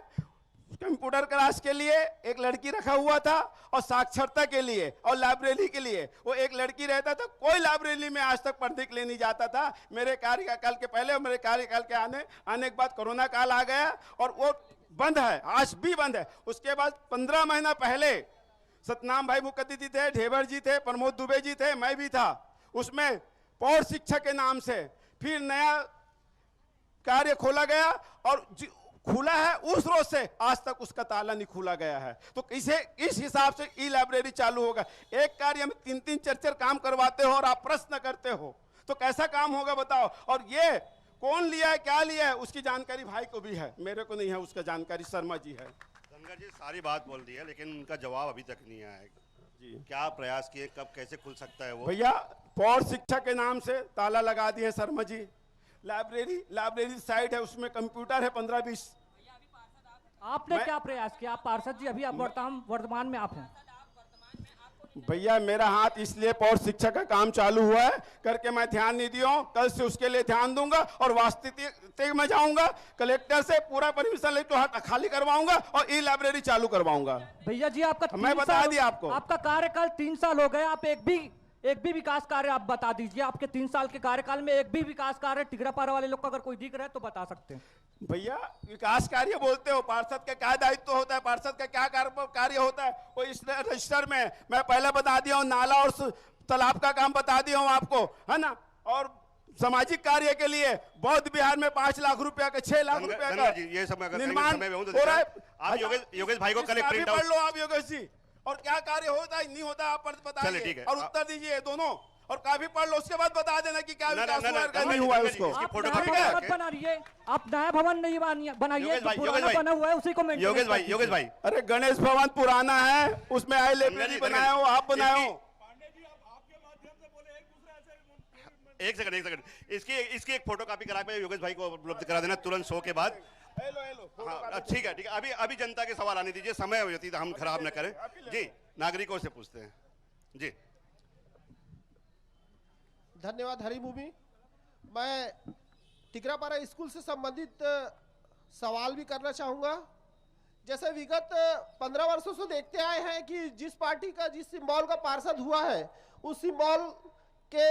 कंप्यूटर क्लास के लिए एक लड़की रखा हुआ था और साक्षरता के लिए और लाइब्रेरी के लिए वो एक लड़की रहता था। कोई लाइब्रेरी में आज तक पढ़ने के लिए नहीं जाता था मेरे कार्यकाल के पहले। और मेरे कार्यकाल के आने के बाद कोरोना काल आ गया और वो बंद है, आज भी बंद है। उसके बाद 15 महीना पहले सतनाम भाई मुख्य अतिथि थे, ढेबर जी थे, प्रमोद दुबे जी थे, मैं भी था। उसमें पौर शिक्षा के नाम से फिर नया कार्य खोला गया और खुला है, उस रोज से आज तक उसका ताला नहीं खुला गया है। तो इस हिसाब से ई-लाइब्रेरी चालू होगा। एक कार्य में 3-3 4-4 काम करवाते हो और आप प्रश्न करते हो तो कैसा काम होगा बताओ। और ये कौन लिया है, क्या लिया है, उसकी जानकारी भाई को भी है, मेरे को नहीं है उसका जानकारी, शर्मा जी है। धनगर जी सारी बात बोल दी है लेकिन उनका जवाब अभी तक नहीं आया जी। क्या प्रयास किए, कब कैसे खुल सकता है वो? भैया पौर शिक्षा के नाम से ताला लगा दिए शर्मा जी। लाइब्रेरी साइड है, उसमें कंप्यूटर है 15-20। आपने क्या प्रयास किया? आप पार्षद जी अभी आप वर्तमान में आप हैं। भैया मेरा हाथ इसलिए पौर शिक्षा का काम चालू हुआ है करके मैं ध्यान नहीं दिया हूं, कल से उसके लिए ध्यान दूंगा और वास्तविक में जाऊंगा, कलेक्टर से पूरा परमिशन लेकर हाथ खाली करवाऊंगा और ई लाइब्रेरी चालू करवाऊंगा। भैया जी आपका मैं बता दिया आपको, आपका कार्यकाल 3 साल हो गए, आप एक भी विकास कार्य आप बता दीजिए। आपके 3 साल के कार्यकाल में एक भी विकास कार्य टिकरापारा वाले लोग का अगर कोई दिख रहा है तो बता सकते हैं। भैया विकास कार्य बोलते हो, पार्षद का क्या दायित्व होता है, पार्षद का क्या कार्य होता है वो इस रजिस्टर में मैं पहले बता दिया हूँ। नाला और तालाब का काम बता दिया हूँ आपको, है ना। और सामाजिक कार्य के लिए बौद्ध बिहार में 5 लाख रुपया का 6 लाख रुपया का ये सब निर्माण हो रहा है। आप योगेश भाई को कल प्रिंट पढ़ लो आप योगेश जी, और क्या कार्य होता है नहीं होता आप बताइए और उत्तर दीजिए दोनों, और काफी पढ़ लो उसके बाद बता देना कि क्या विकास हुआ है नहीं हुआ है उसको। आप नया भवन नहीं बनाइए, पुराना बना हुआ है उसी को मेंटेन। योगेश भाई अरे गणेश भवन पुराना है, उसमें आई लाइब्रेरी बनाया हो, आप बनाए हो। एक सेकंड इसकी एक फोटो कॉपी करा के योगेश भाई को उपलब्ध करा देना तुरंत शो के बाद। हाँ ठीक है अभी जनता के सवाल आने दीजिए, समय हो जाती है हम खराब न करें जी। नागरिकों से पूछते हैं जी। धन्यवाद हरिभूमि। मैं टिकरापारा स्कूल से संबंधित सवाल भी करना चाहूँगा। जैसे विगत 15 वर्षों से देखते आए हैं कि जिस पार्टी का जिस सिंबल का पार्षद हुआ है उस सिंबल के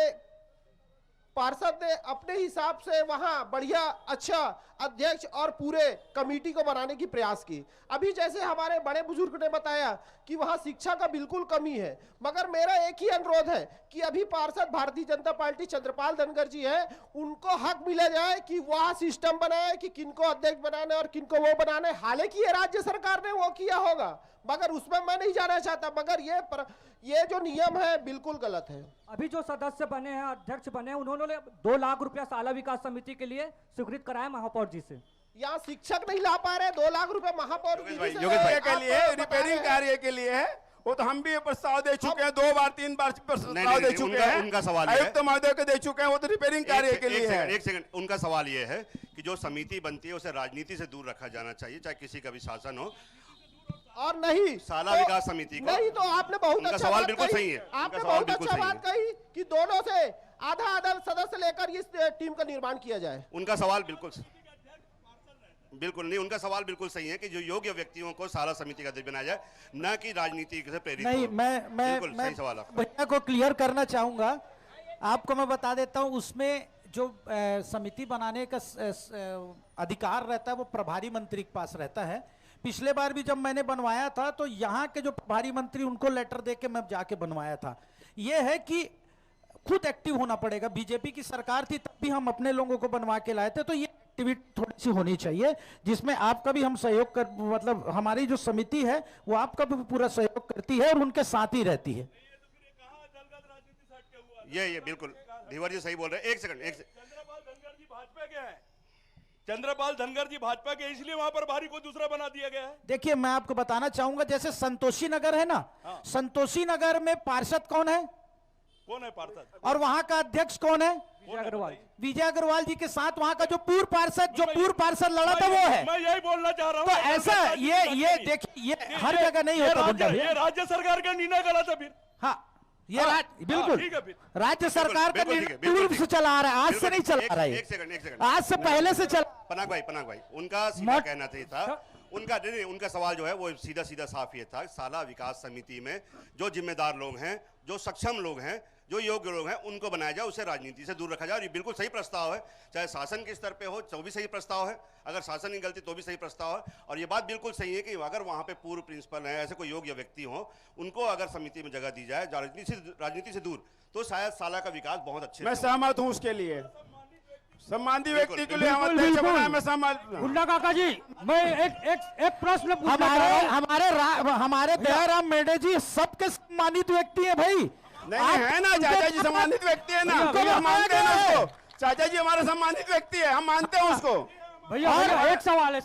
पार्षद ने अपने हिसाब से वहां बढ़िया अच्छा अध्यक्ष और पूरे कमेटी को बनाने की प्रयास की। अभी जैसे हमारे बड़े बुजुर्ग ने बताया कि वहां शिक्षा का बिल्कुल कमी है, मगर मेरा एक ही अनुरोध है कि अभी पार्षद भारतीय जनता पार्टी चंद्रपाल धनगर जी है, उनको हक मिला जाए कि वह सिस्टम बनाए कि किनको अध्यक्ष बनाना और किनको वो बनाना है। हालांकि ये राज्य सरकार ने वो किया होगा मगर उसमें मैं नहीं जाना चाहता, मगर ये जो नियम है बिल्कुल गलत है। अभी जो सदस्य बने हैं, अध्यक्ष बने हैं, उन्होंने 2 लाख रुपया साला विकास समिति के लिए स्वीकृत कराया महापौर जी से। यहाँ शिक्षक नहीं ला पा रहे, 2 लाख रुपया महापौर के लिए रिपेयरिंग कार्य के लिए है, वो तो हम भी प्रस्ताव दे चुके हैं, 2 बार 3 बार प्रस्ताव दे चुके हैं। उनका सवाल आयुक्त महोदय को दे चुके हैं, वो तो रिपेयरिंग कार्य के लिए है। एक सेकंड, उनका सवाल ये है कि जो समिति बनती है उसे राजनीति से दूर रखा जाना चाहिए, चाहे किसी का भी शासन हो। और नहीं साला विकास समिति को नहीं, तो आपने बहुत अच्छा सवाल बिल्कुल सही है, आपने बहुत अच्छा बात कही कि दोनों से आधा सदस्य लेकर इस टीम का निर्माण किया जाए। उनका सवाल बिल्कुल नहीं, उनका सवाल बिल्कुल सही है कि जो योग्य व्यक्तियों को साला समिति का अध्यक्ष बनाया जाए, न कि राजनीति से प्रेरित। नहीं, मैं सही सवाल भैया को क्लियर करना चाहूंगा। आपको मैं बता देता हूं, उसमें जो समिति बनाने का अधिकार रहता है वो प्रभारी मंत्री के पास रहता है। पिछले बार भी जब मैंने बनवाया था तो यहाँ के जो प्रभारी मंत्री उनको लेटर दे के मैं जाके बनवाया था। ये है कि खुद एक्टिव होना पड़ेगा। बीजेपी की सरकार थी तब भी हम अपने लोगों को बनवा के लाए थे, तो ये एक्टिविटी थोड़ी सी होनी चाहिए जिसमें आपका भी हम सहयोग कर, मतलब हमारी जो समिति है वो आपका भी पूरा सहयोग करती है और उनके साथ ही रहती है। ये बिल्कुल धीवर जी सही बोल रहे हैं। एक सेकंड भाजपा के हैं, चंद्रपाल धनगर जी भाजपा के, इसलिए वहां पर भारी को दूसरा बना दिया गया है। देखिए मैं आपको बताना चाहूंगा, जैसे संतोषी नगर है ना, संतोषी नगर में पार्षद कौन है? कौन है पार्षद? और वहां का अध्यक्ष कौन है? विजय अग्रवाल जी के साथ वहां का जो पूर्व पार्षद लड़ा था वो है। मैं यही बोलना चाह रहा हूँ। तो ऐसा ये देखिए, ये हर जगह नहीं होता। ये राज्य सरकार का निर्णय गलत है फिर। हाँ, ये बिल्कुल राज्य सरकार का पूर्व से चला आ रहा है, आज से नहीं चला आ रहा है। एक सेकंड आज से पहले से चला। पनाग भाई उनका सीधा कहना चाहिए था, उनका सवाल जो है वो सीधा साफ ये था, साला विकास समिति में जो जिम्मेदार लोग हैं, जो सक्षम लोग हैं, जो योग्य लोग हैं, उनको बनाया जाए, उसे राजनीति से दूर रखा जाए। और ये बिल्कुल सही प्रस्ताव है, चाहे शासन के स्तर पे हो तो भी सही प्रस्ताव है, अगर शासन की गलती तो भी सही प्रस्ताव है। और ये बात बिल्कुल सही है कि अगर वहाँ पे पूर्व प्रिंसिपल हैं, ऐसे कोई योग्य व्यक्ति हो, उनको अगर समिति में जगह दी जाए राजनीति से दूर, तो शायद साला का विकास बहुत अच्छे। मैं सहमत हूँ उसके लिए, सम्मानित व्यक्ति के लिए मैं सहमत। गुंडा काका जी, मैं एक प्रश्न हमारे दयाराम मेढ़े जी सबके सम्मानित व्यक्ति है भाई। नहीं है ना, चाचा जी सम्मानित व्यक्ति है ना, हम मानते हैं उसको। चाचा जी हमारे सम्मानित व्यक्ति है, हम मानते हैं उसको। भैया एक सवाल है,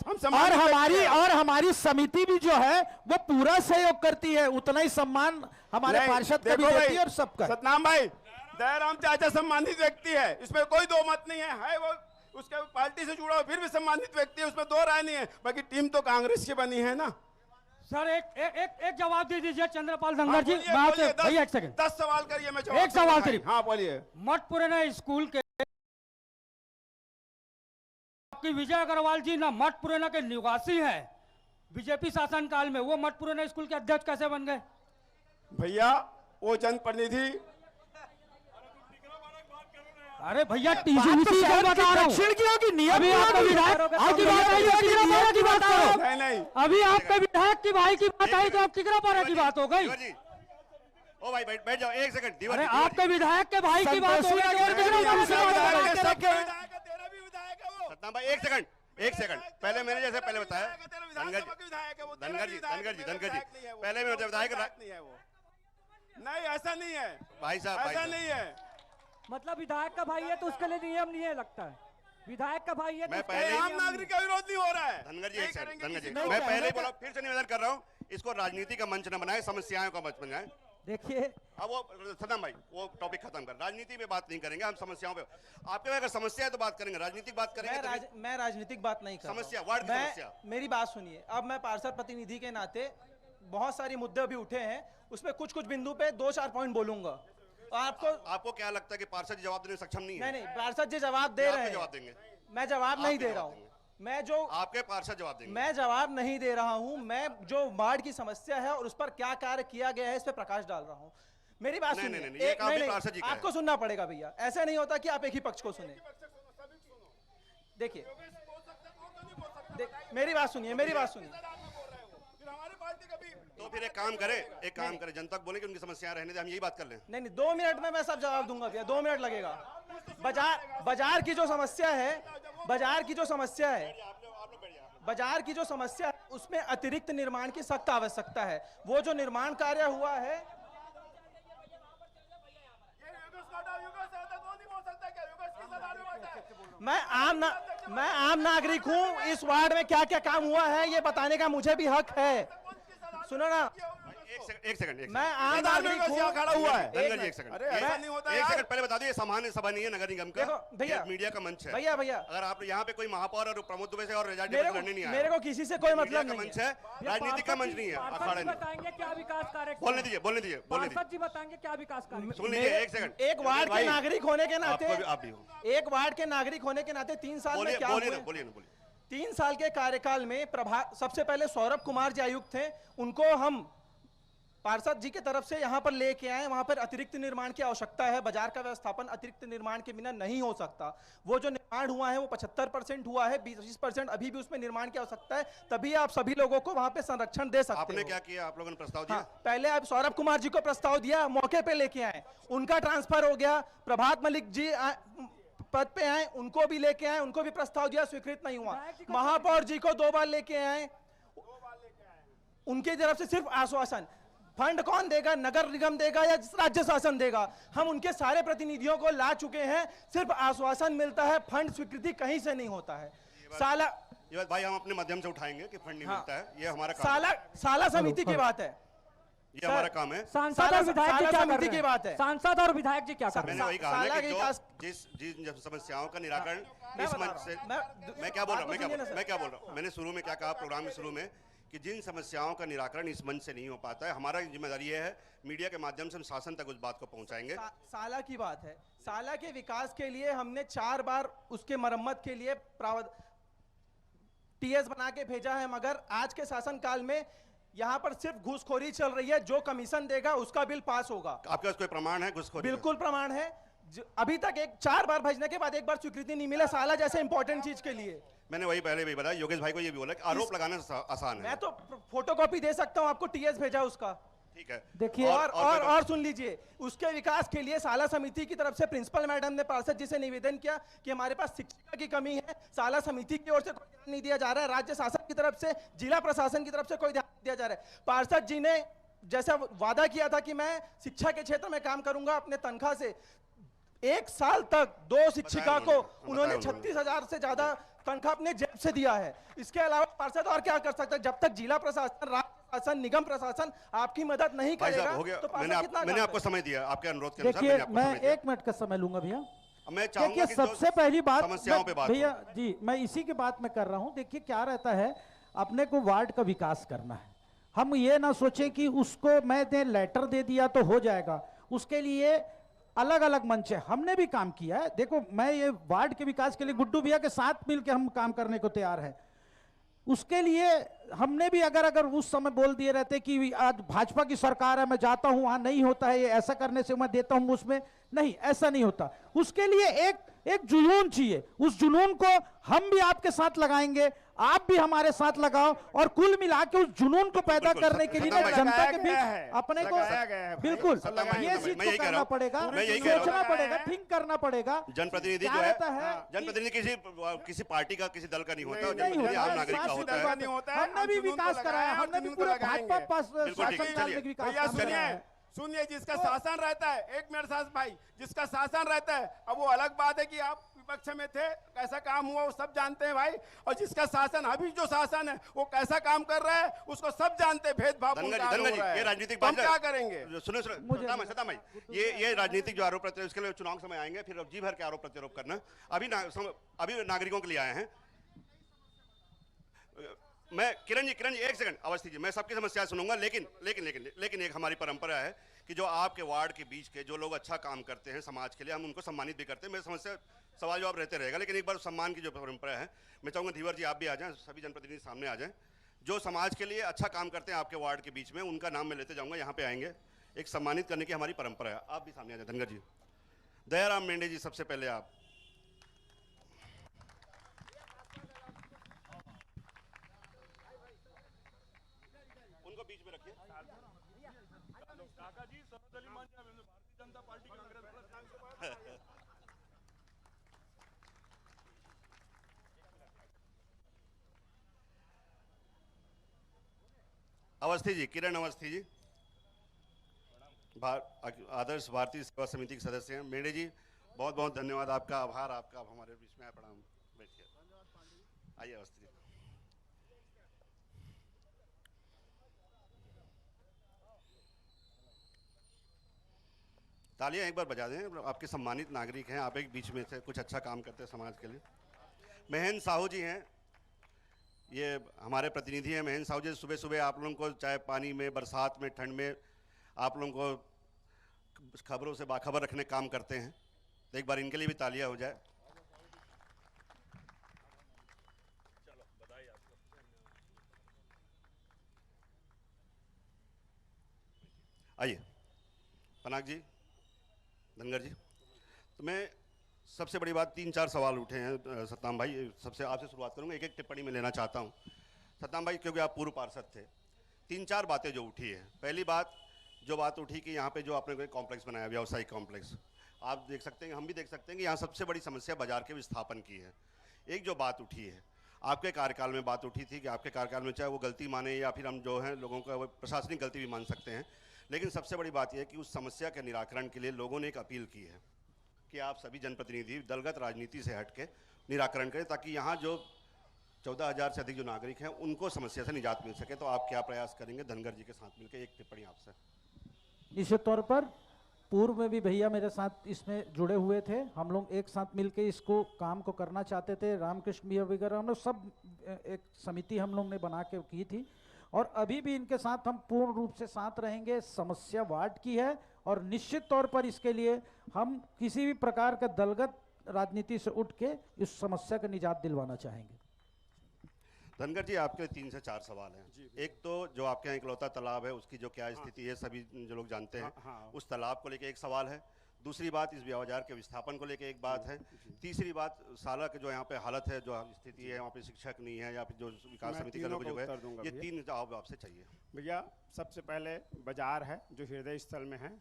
और हमारी समिति भी जो है वो पूरा सहयोग करती है, उतना ही सम्मान हमारे पार्षद को भी देती है और सबका। सतनाम भाई, दयाराम चाचा सम्मानित व्यक्ति है, इसमें कोई दो मत नहीं है वो उसके पार्टी से जुड़ा हो फिर भी सम्मानित व्यक्ति है, उसमें दो राय नहीं है। बाकी टीम तो कांग्रेस की बनी है ना। सर एक जवाब दे दीजिए चंद्रपाल धनगर जी। भैया एक सेकंड, 10 सवाल करिए, मैं एक सवाल सिर्फ। हाँ बोलिए। मठपुराना स्कूल के विजय अग्रवाल जी ना मठपुराना के निवासी हैं, बीजेपी शासन काल में वो मठपुराना स्कूल के अध्यक्ष कैसे बन गए? भैया वो जनप्रतिनिधि, अरे भैया टीसीवीसी का बता रहा हूँ, अभी आपका विधायक की बात आई तो टिकरापारा की बात करो। नहीं, अभी आपके विधायक की भाई की बात आई तो अब टिकरापारा की बात हो गई। ओ भाई बैठ जाओ एक सेकंड। अरे आपके विधायक के भाई की बात हो गई। सतनाम भाई एक सेकंड, पहले मैंने जैसे पहले बताया, धनगर जी पहले मैंने बताया कि नहीं ऐसा नहीं है भाई साहब, ऐसा नहीं है। मतलब विधायक का भाई है तो उसके लिए नियम नहीं है, लगता है विधायक का भाई है मैं पहले आम नागरिक का विरोध नहीं हो रहा है। धनगर जी मैं पहले ही बोला, फिर से निवेदन कर रहा हूँ, इसको राजनीति का मंच न बनाए, समस्याओं का मंच बनाए। देखिए अब वो सदम भाई वो टॉपिक खत्म कर, राजनीति में बात नहीं करेंगे हम, समस्याओं पे। आपके अगर समस्या है तो बात करेंगे, राजनीतिक बात करेंगे। मैं राजनीतिक बात नहीं कर रहा। समस्या वार्ड की समस्या, मेरी बात सुनिए। अब मैं पार्षद प्रतिनिधि के नाते बहुत सारे मुद्दे अभी उठे हैं, उसमें कुछ बिंदु पे 2-4 पॉइंट बोलूंगा। आपको क्या लगता है कि पार्षद जी जवाब देने में सक्षम नहीं है? नहीं, पार्षद जी जवाब दे रहे हैं। जवाब देंगे? मैं जवाब नहीं दे रहा हूँ, मैं जो आपके पार्षद जवाब देंगे। मैं जवाब नहीं दे रहा हूँ, मैं जो वार्ड की समस्या है और उस पर क्या कार्य किया गया है इस पर प्रकाश डाल रहा हूँ। मेरी बात सुनिए, आपको सुनना पड़ेगा भैया, ऐसा नहीं होता कि आप एक ही पक्ष को सुने। देखिए मेरी बात सुनिए, तो फिर एक काम करे जनता को बोले कि उनकी समस्या रहने दे, हम यही बात कर लें। नहीं 2 मिनट में मैं सब जवाब दूंगा भैया, 2 मिनट लगेगा। बाजार की जो समस्या है उसमें अतिरिक्त निर्माण की सख्त आवश्यकता है। वो जो निर्माण कार्य हुआ है, मैं आम नागरिक हूं, इस वार्ड में क्या क्या काम हुआ है ये बताने का मुझे भी हक है। सुनो ना, एक सेकंड मैं आम नागरिक हूं, खड़ा हुआ है। एक सेकंड पहले बता दीजिए, सामान्य सभा नहीं है नगर निगम का, भैया मीडिया का मंच है। भैया अगर आप यहाँ पे कोई महापौर और प्रमोद दुबे से और लड़ने नहीं आए, मेरे को किसी से कोई मतलब नहीं मंच है, राजनीतिक का मंच नहीं है। अखाड़ा बताएंगे क्या विकास कार्य, बोलने दीजिए जी बताएंगे क्या विकास कार्य। सुन लीजिए एक सेकंड, एक वार्ड के नागरिक होने के नाते 3 साल में क्या हुआ? 3 साल के कार्यकाल में सबसे पहले सौरभ कुमार जी आयुक्त थे, उनको हम पार्षद जी की तरफ से यहाँ पर लेके आए, वहाँ पर अतिरिक्त निर्माण की आवश्यकता है। बाजार का व्यवस्थापन अतिरिक्त निर्माण के बिना नहीं हो सकता। वो जो निर्माण हुआ है वो 75% हुआ है, 20% अभी भी उसमें निर्माण की आवश्यकता है, तभी आप सभी लोगों को वहाँ पे संरक्षण दे सकते हो। आपने क्या किया? आप लोगों ने प्रस्ताव दिया? पहले आप सौरभ कुमार जी को प्रस्ताव दिया, मौके पे लेके आए, उनका ट्रांसफर हो गया। प्रभात मलिक जी पद पे आए, उनको भी लेके आए, उनको भी प्रस्ताव दिया, स्वीकृत नहीं हुआ। महापौर जी को 2 बार लेके आए, उनकी तरफ से सिर्फ आश्वासन। फंड कौन देगा? नगर निगम देगा या राज्य शासन देगा? हम उनके सारे प्रतिनिधियों को ला चुके हैं, सिर्फ आश्वासन मिलता है, फंड स्वीकृति कहीं से नहीं होता है। साला ये बात भाई हम अपने माध्यम से उठाएंगे कि फंड नहीं मिलता है, ये हमारा काम है। साला समिति की बात है, ये हमारा काम है। सांसद और विधायक जी क्या कर रहे की हैं? बात है। सांसद और विधायक जी क्या कर रहे हैं? मैंने वही कहा ना कि जिन समस्याओं का निराकरण इस मंच से, मैं क्या बोल रहा हूँ, मैंने शुरू में क्या कहा प्रोग्राम के शुरू में कि जिन समस्याओं का निराकरण इस मंच से नहीं हो पाता है, हमारा जिम्मेदारी ये है मीडिया के माध्यम से हम शासन तक उस बात को पहुंचाएंगे। साला की बात है, साला के विकास के लिए हमने 4 बार उसके मरम्मत के लिए टीएस बना के भेजा है, मगर आज के शासनकाल में यहाँ पर सिर्फ घूसखोरी चल रही है। जो कमीशन देगा उसका बिल पास होगा। आपके पास कोई प्रमाण है घूसखोरी? बिल्कुल प्रमाण है। अभी तक 4 बार भेजने के बाद 1 बार स्वीकृति नहीं मिला साला जैसे इंपॉर्टेंट चीज के लिए। मैंने वही पहले भी बताया, योगेश भाई को ये भी बोला कि आरोप लगाना आसान है। मैं तो फोटोकॉपी दे सकता हूँ आपको, टीएस भेजा उसका। ठीक है, देखिए और सुन लीजिए, उसके विकास के लिए साला समिति की तरफ से प्रिंसिपल मैडम ने पार्षद जी से निवेदन किया कि हमारे पास शिक्षिका की कमी है, साला समिति की ओर से कोई ध्यान नहीं दिया जा रहा है, राज्य शासन की तरफ से, जिला प्रशासन की तरफ से कोई ध्यान नहीं दिया जा रहा है। पार्षद जी ने जैसा वादा किया था कि मैं शिक्षा के क्षेत्र में काम करूंगा, अपने तनख्वाह से 1 साल तक 2 शिक्षिका को उन्होंने 36,000 से ज्यादा तनख्वाह अपने जेब से दिया है। इसके अलावा पार्षद और क्या कर सकता है? जब तक जिला प्रशासन, राज्य शासन, निगम प्रशासन आपकी मदद नहीं करेगा तो मैंने आपको समय दिया, आपके अनुरोध के अनुसार देखिए मैं 1 मिनट का समय लूंगा भैया। मैं चाहूंगा कि सबसे पहली बात समस्याओं पे बात भैया जी, मैं इसी की बात में कर रहा हूं। देखिए क्या रहता है, अपने को वार्ड का विकास करना है। हम ये ना सोचें कि उसको मैंने लेटर दे दिया तो हो जाएगा, उसके लिए अलग अलग मंच है। हमने भी काम किया है। देखो मैं ये वार्ड के विकास के लिए गुड्डू भैया के साथ मिलकर हम काम करने को तैयार है। उसके लिए हमने भी अगर उस समय बोल दिए रहते कि आज भाजपा की सरकार है, मैं जाता हूं वहां नहीं होता है, ये ऐसा करने से मैं देता हूं उसमें, नहीं ऐसा नहीं होता। उसके लिए एक जुनून चाहिए, उस जुनून को हम भी आपके साथ लगाएंगे, आप भी हमारे साथ लगाओ, और कुल मिला के उस जुनून को पैदा करने के लिए जनता के बीच अपने को बिल्कुल ये चीज को करना पड़ेगा, सोचना पड़ेगा, थिंक करना पड़ेगा। जनप्रतिनिधि जो है, जनप्रतिनिधि किसी पार्टी का, किसी दल का नहीं होता, जनप्रतिनिधि आम नागरिक का होता है। हमने भी विकास कराया, हमने भी पूरे भाजपा शासनकाल में विकास कराया। सुनिए, जिसका शासन रहता है, एक मेरे साथ भाई, जिसका शासन रहता है, अब वो अलग बात है कि आप विपक्ष में थे, कैसा काम हुआ वो सब जानते हैं भाई, और जिसका शासन अभी जो शासन है वो कैसा काम कर रहा है उसको सब जानते हैं। भेदभाव ये राजनीतिक बात क्या करेंगे? सुनो सदा भाई, ये राजनीतिक जो आरोप प्रत्यारोप, इसके लिए चुनाव समय आएंगे, फिर जी भर के आरोप प्रत्यारोप करना। अभी नागरिकों के लिए आए हैं। मैं किरण जी 1 सेकंड अवस्थी जी, मैं सबकी समस्या सुनूंगा, लेकिन एक हमारी परंपरा है कि जो आपके वार्ड के बीच के जो लोग अच्छा काम करते हैं समाज के लिए, हम उनको सम्मानित भी करते हैं। मेरी समस्या सवाल जवाब रहते रहेगा, लेकिन एक बार सम्मान की जो परंपरा है, मैं चाहूँगा धीवर जी आप भी आ जाएं, सभी जनप्रतिनिधि सामने आ जाएं। जो समाज के लिए अच्छा काम करते हैं आपके वार्ड के बीच में, उनका नाम मैं लेते जाऊँगा, यहाँ पे आएंगे, एक सम्मानित करने की हमारी परंपरा है। आप भी सामने आ जाए। धनगर जी, दयाराम मेंढे जी, सबसे पहले आप। उनको बीच में रखिए। काका जी, सरोज अली मान जी, भारतीय जनता पार्टी कांग्रेस। अवस्थी जी, किरण अवस्थी जी, आदर्श भारतीय सेवा समिति के सदस्य हैं। मेंढे जी, बहुत बहुत धन्यवाद, आपका आभार, आपका आप हमारे बीच में आए। प्रणाम, बैठिए, आइए अवस्थी जी। तालियां एक बार बजा दें, आपके सम्मानित नागरिक हैं, आप एक बीच में से कुछ अच्छा काम करते हैं समाज के लिए। महेंद्र साहू जी हैं, ये हमारे प्रतिनिधि हैं। महेंद्र साहू जी सुबह सुबह आप लोगों को चाहे पानी में, बरसात में, ठंड में, आप लोगों को खबरों से बाखबर रखने काम करते हैं, तो एक बार इनके लिए भी तालियां हो जाए। आइए पनाग जी, धनगर जी। तो मैं सबसे बड़ी बात, 3-4 सवाल उठे हैं सतनाम भाई, सबसे आपसे शुरुआत करूंगा, एक एक टिप्पणी में लेना चाहता हूं। सतनाम भाई, क्योंकि आप पूर्व पार्षद थे, 3-4 बातें जो उठी है। पहली बात जो बात उठी कि यहाँ पे जो आपने कोई कॉम्प्लेक्स बनाया, व्यावसायिक कॉम्प्लेक्स, आप देख सकते हैं, हम भी देख सकते हैं कि यहाँ सबसे बड़ी समस्या बाजार के विस्थापन की है। एक जो बात उठी है, आपके कार्यकाल में बात उठी थी कि आपके कार्यकाल में चाहे वो गलती माने या फिर हम जो है लोगों का प्रशासनिक गलती भी मान सकते हैं, लेकिन सबसे बड़ी बात यह है कि उस समस्या के निराकरण के लिए लोगों ने एक अपील की है कि आप सभी जनप्रतिनिधि दलगत राजनीति से हट के निराकरण करें, ताकि यहाँ जो 14,000 से अधिक जो नागरिक हैं उनको समस्या से निजात मिल सके। तो आप क्या प्रयास करेंगे धनगर जी के साथ मिलकर? एक टिप्पणी आपसे। निश्चित तौर पर पूर्व में भी भैया मेरे साथ इसमें जुड़े हुए थे, हम लोग एक साथ मिलके इसको काम को करना चाहते थे। रामकृष्ण भैया वगैरह हम लोग सब एक समिति हम लोग ने बना के की थी, और अभी भी इनके साथ हम पूर्ण रूप से साथ रहेंगे। समस्या वार्ड की है और निश्चित तौर पर इसके लिए हम किसी भी प्रकार का दलगत राजनीति से उठ के इस समस्या का निजात दिलवाना चाहेंगे। धनगर जी, आपके 3 से 4 सवाल हैं। एक तो जो आपके यहाँ इकलौता तालाब है उसकी जो क्या स्थिति है, सभी जो लोग जानते हैं, उस तालाब को लेके एक सवाल है। दूसरी बात इस बाजार के विस्थापन को लेके एक बात है। तीसरी बात साला के जो यहाँ पे हालत है, जो स्थिति है, यहाँ पे शिक्षक नहीं है या फिर जो विकास समिति का लोग जो है, ये 3 जवाब आपसे चाहिए। भैया सबसे पहले बाजार है जो हृदय स्थल में है,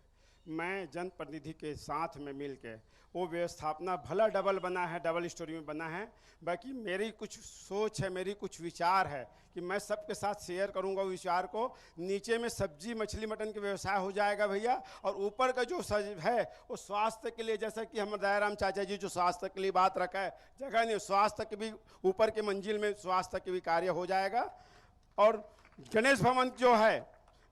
मैं जनप्रतिनिधि के साथ में मिल के वो व्यवस्थापना भला डबल बना है, डबल स्टोरी में बना है, बाकी मेरी कुछ सोच है, मेरी कुछ विचार है कि मैं सबके साथ शेयर करूंगा विचार को। नीचे में सब्जी मछली मटन का व्यवसाय हो जाएगा भैया, और ऊपर का जो है वो स्वास्थ्य के लिए, जैसा कि हम दयाराम चाचा जी जो स्वास्थ्य के लिए बात रखा है, जगह नहीं, स्वास्थ्य के भी ऊपर के मंजिल में स्वास्थ्य के भी कार्य हो जाएगा। और गणेश भवन जो है,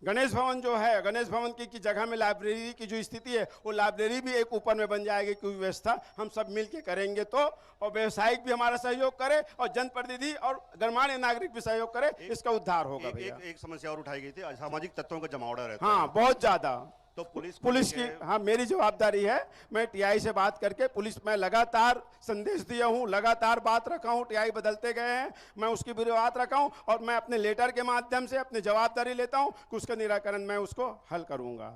गणेश भवन की जगह में लाइब्रेरी की जो स्थिति है, वो लाइब्रेरी भी एक ऊपर में बन जाएगी, कोई व्यवस्था हम सब मिल के करेंगे तो, और व्यवसायिक भी हमारा सहयोग करे और जनप्रतिनिधि और गणमान्य नागरिक भी सहयोग करे, इसका उद्धार होगा भैया। एक समस्या और उठाई गई थी, असामाजिक तत्वों का जमावड़ा रहता है। हाँ, बहुत ज्यादा। तो पुलिस की, हाँ मेरी जवाबदारी है, मैं टीआई से बात करके पुलिस में लगातार संदेश दिया हूँ, लगातार बात रखा हूँ, टीआई बदलते गए हैं, मैं उसकी भी बात रखा हूँ, और मैं अपने लेटर के माध्यम से अपनी जवाबदारी लेता हूँ कि उसका निराकरण मैं उसको हल करूँगा।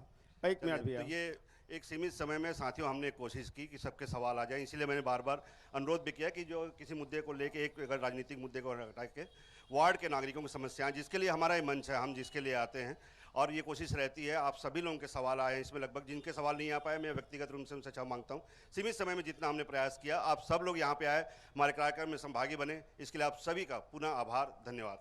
1 मिनट भैया। तो ये एक सीमित समय में साथियों हमने कोशिश की कि सबके सवाल आ जाए, इसीलिए मैंने बार बार अनुरोध भी किया कि जो किसी मुद्दे को लेके, एक अगर राजनीतिक मुद्दे को हटा के वार्ड के नागरिकों की समस्याएं, जिसके लिए हमारा ये मंच है, हम जिसके लिए आते हैं, और ये कोशिश रहती है आप सभी लोगों के सवाल आए हैं। इसमें लगभग जिनके सवाल नहीं आ पाए, मैं व्यक्तिगत रूप से उनसे क्षमा मांगता हूँ। सीमित समय में जितना हमने प्रयास किया, आप सब लोग यहाँ पे आए, हमारे कार्यक्रम में सहभागी बने, इसके लिए आप सभी का पुनः आभार, धन्यवाद।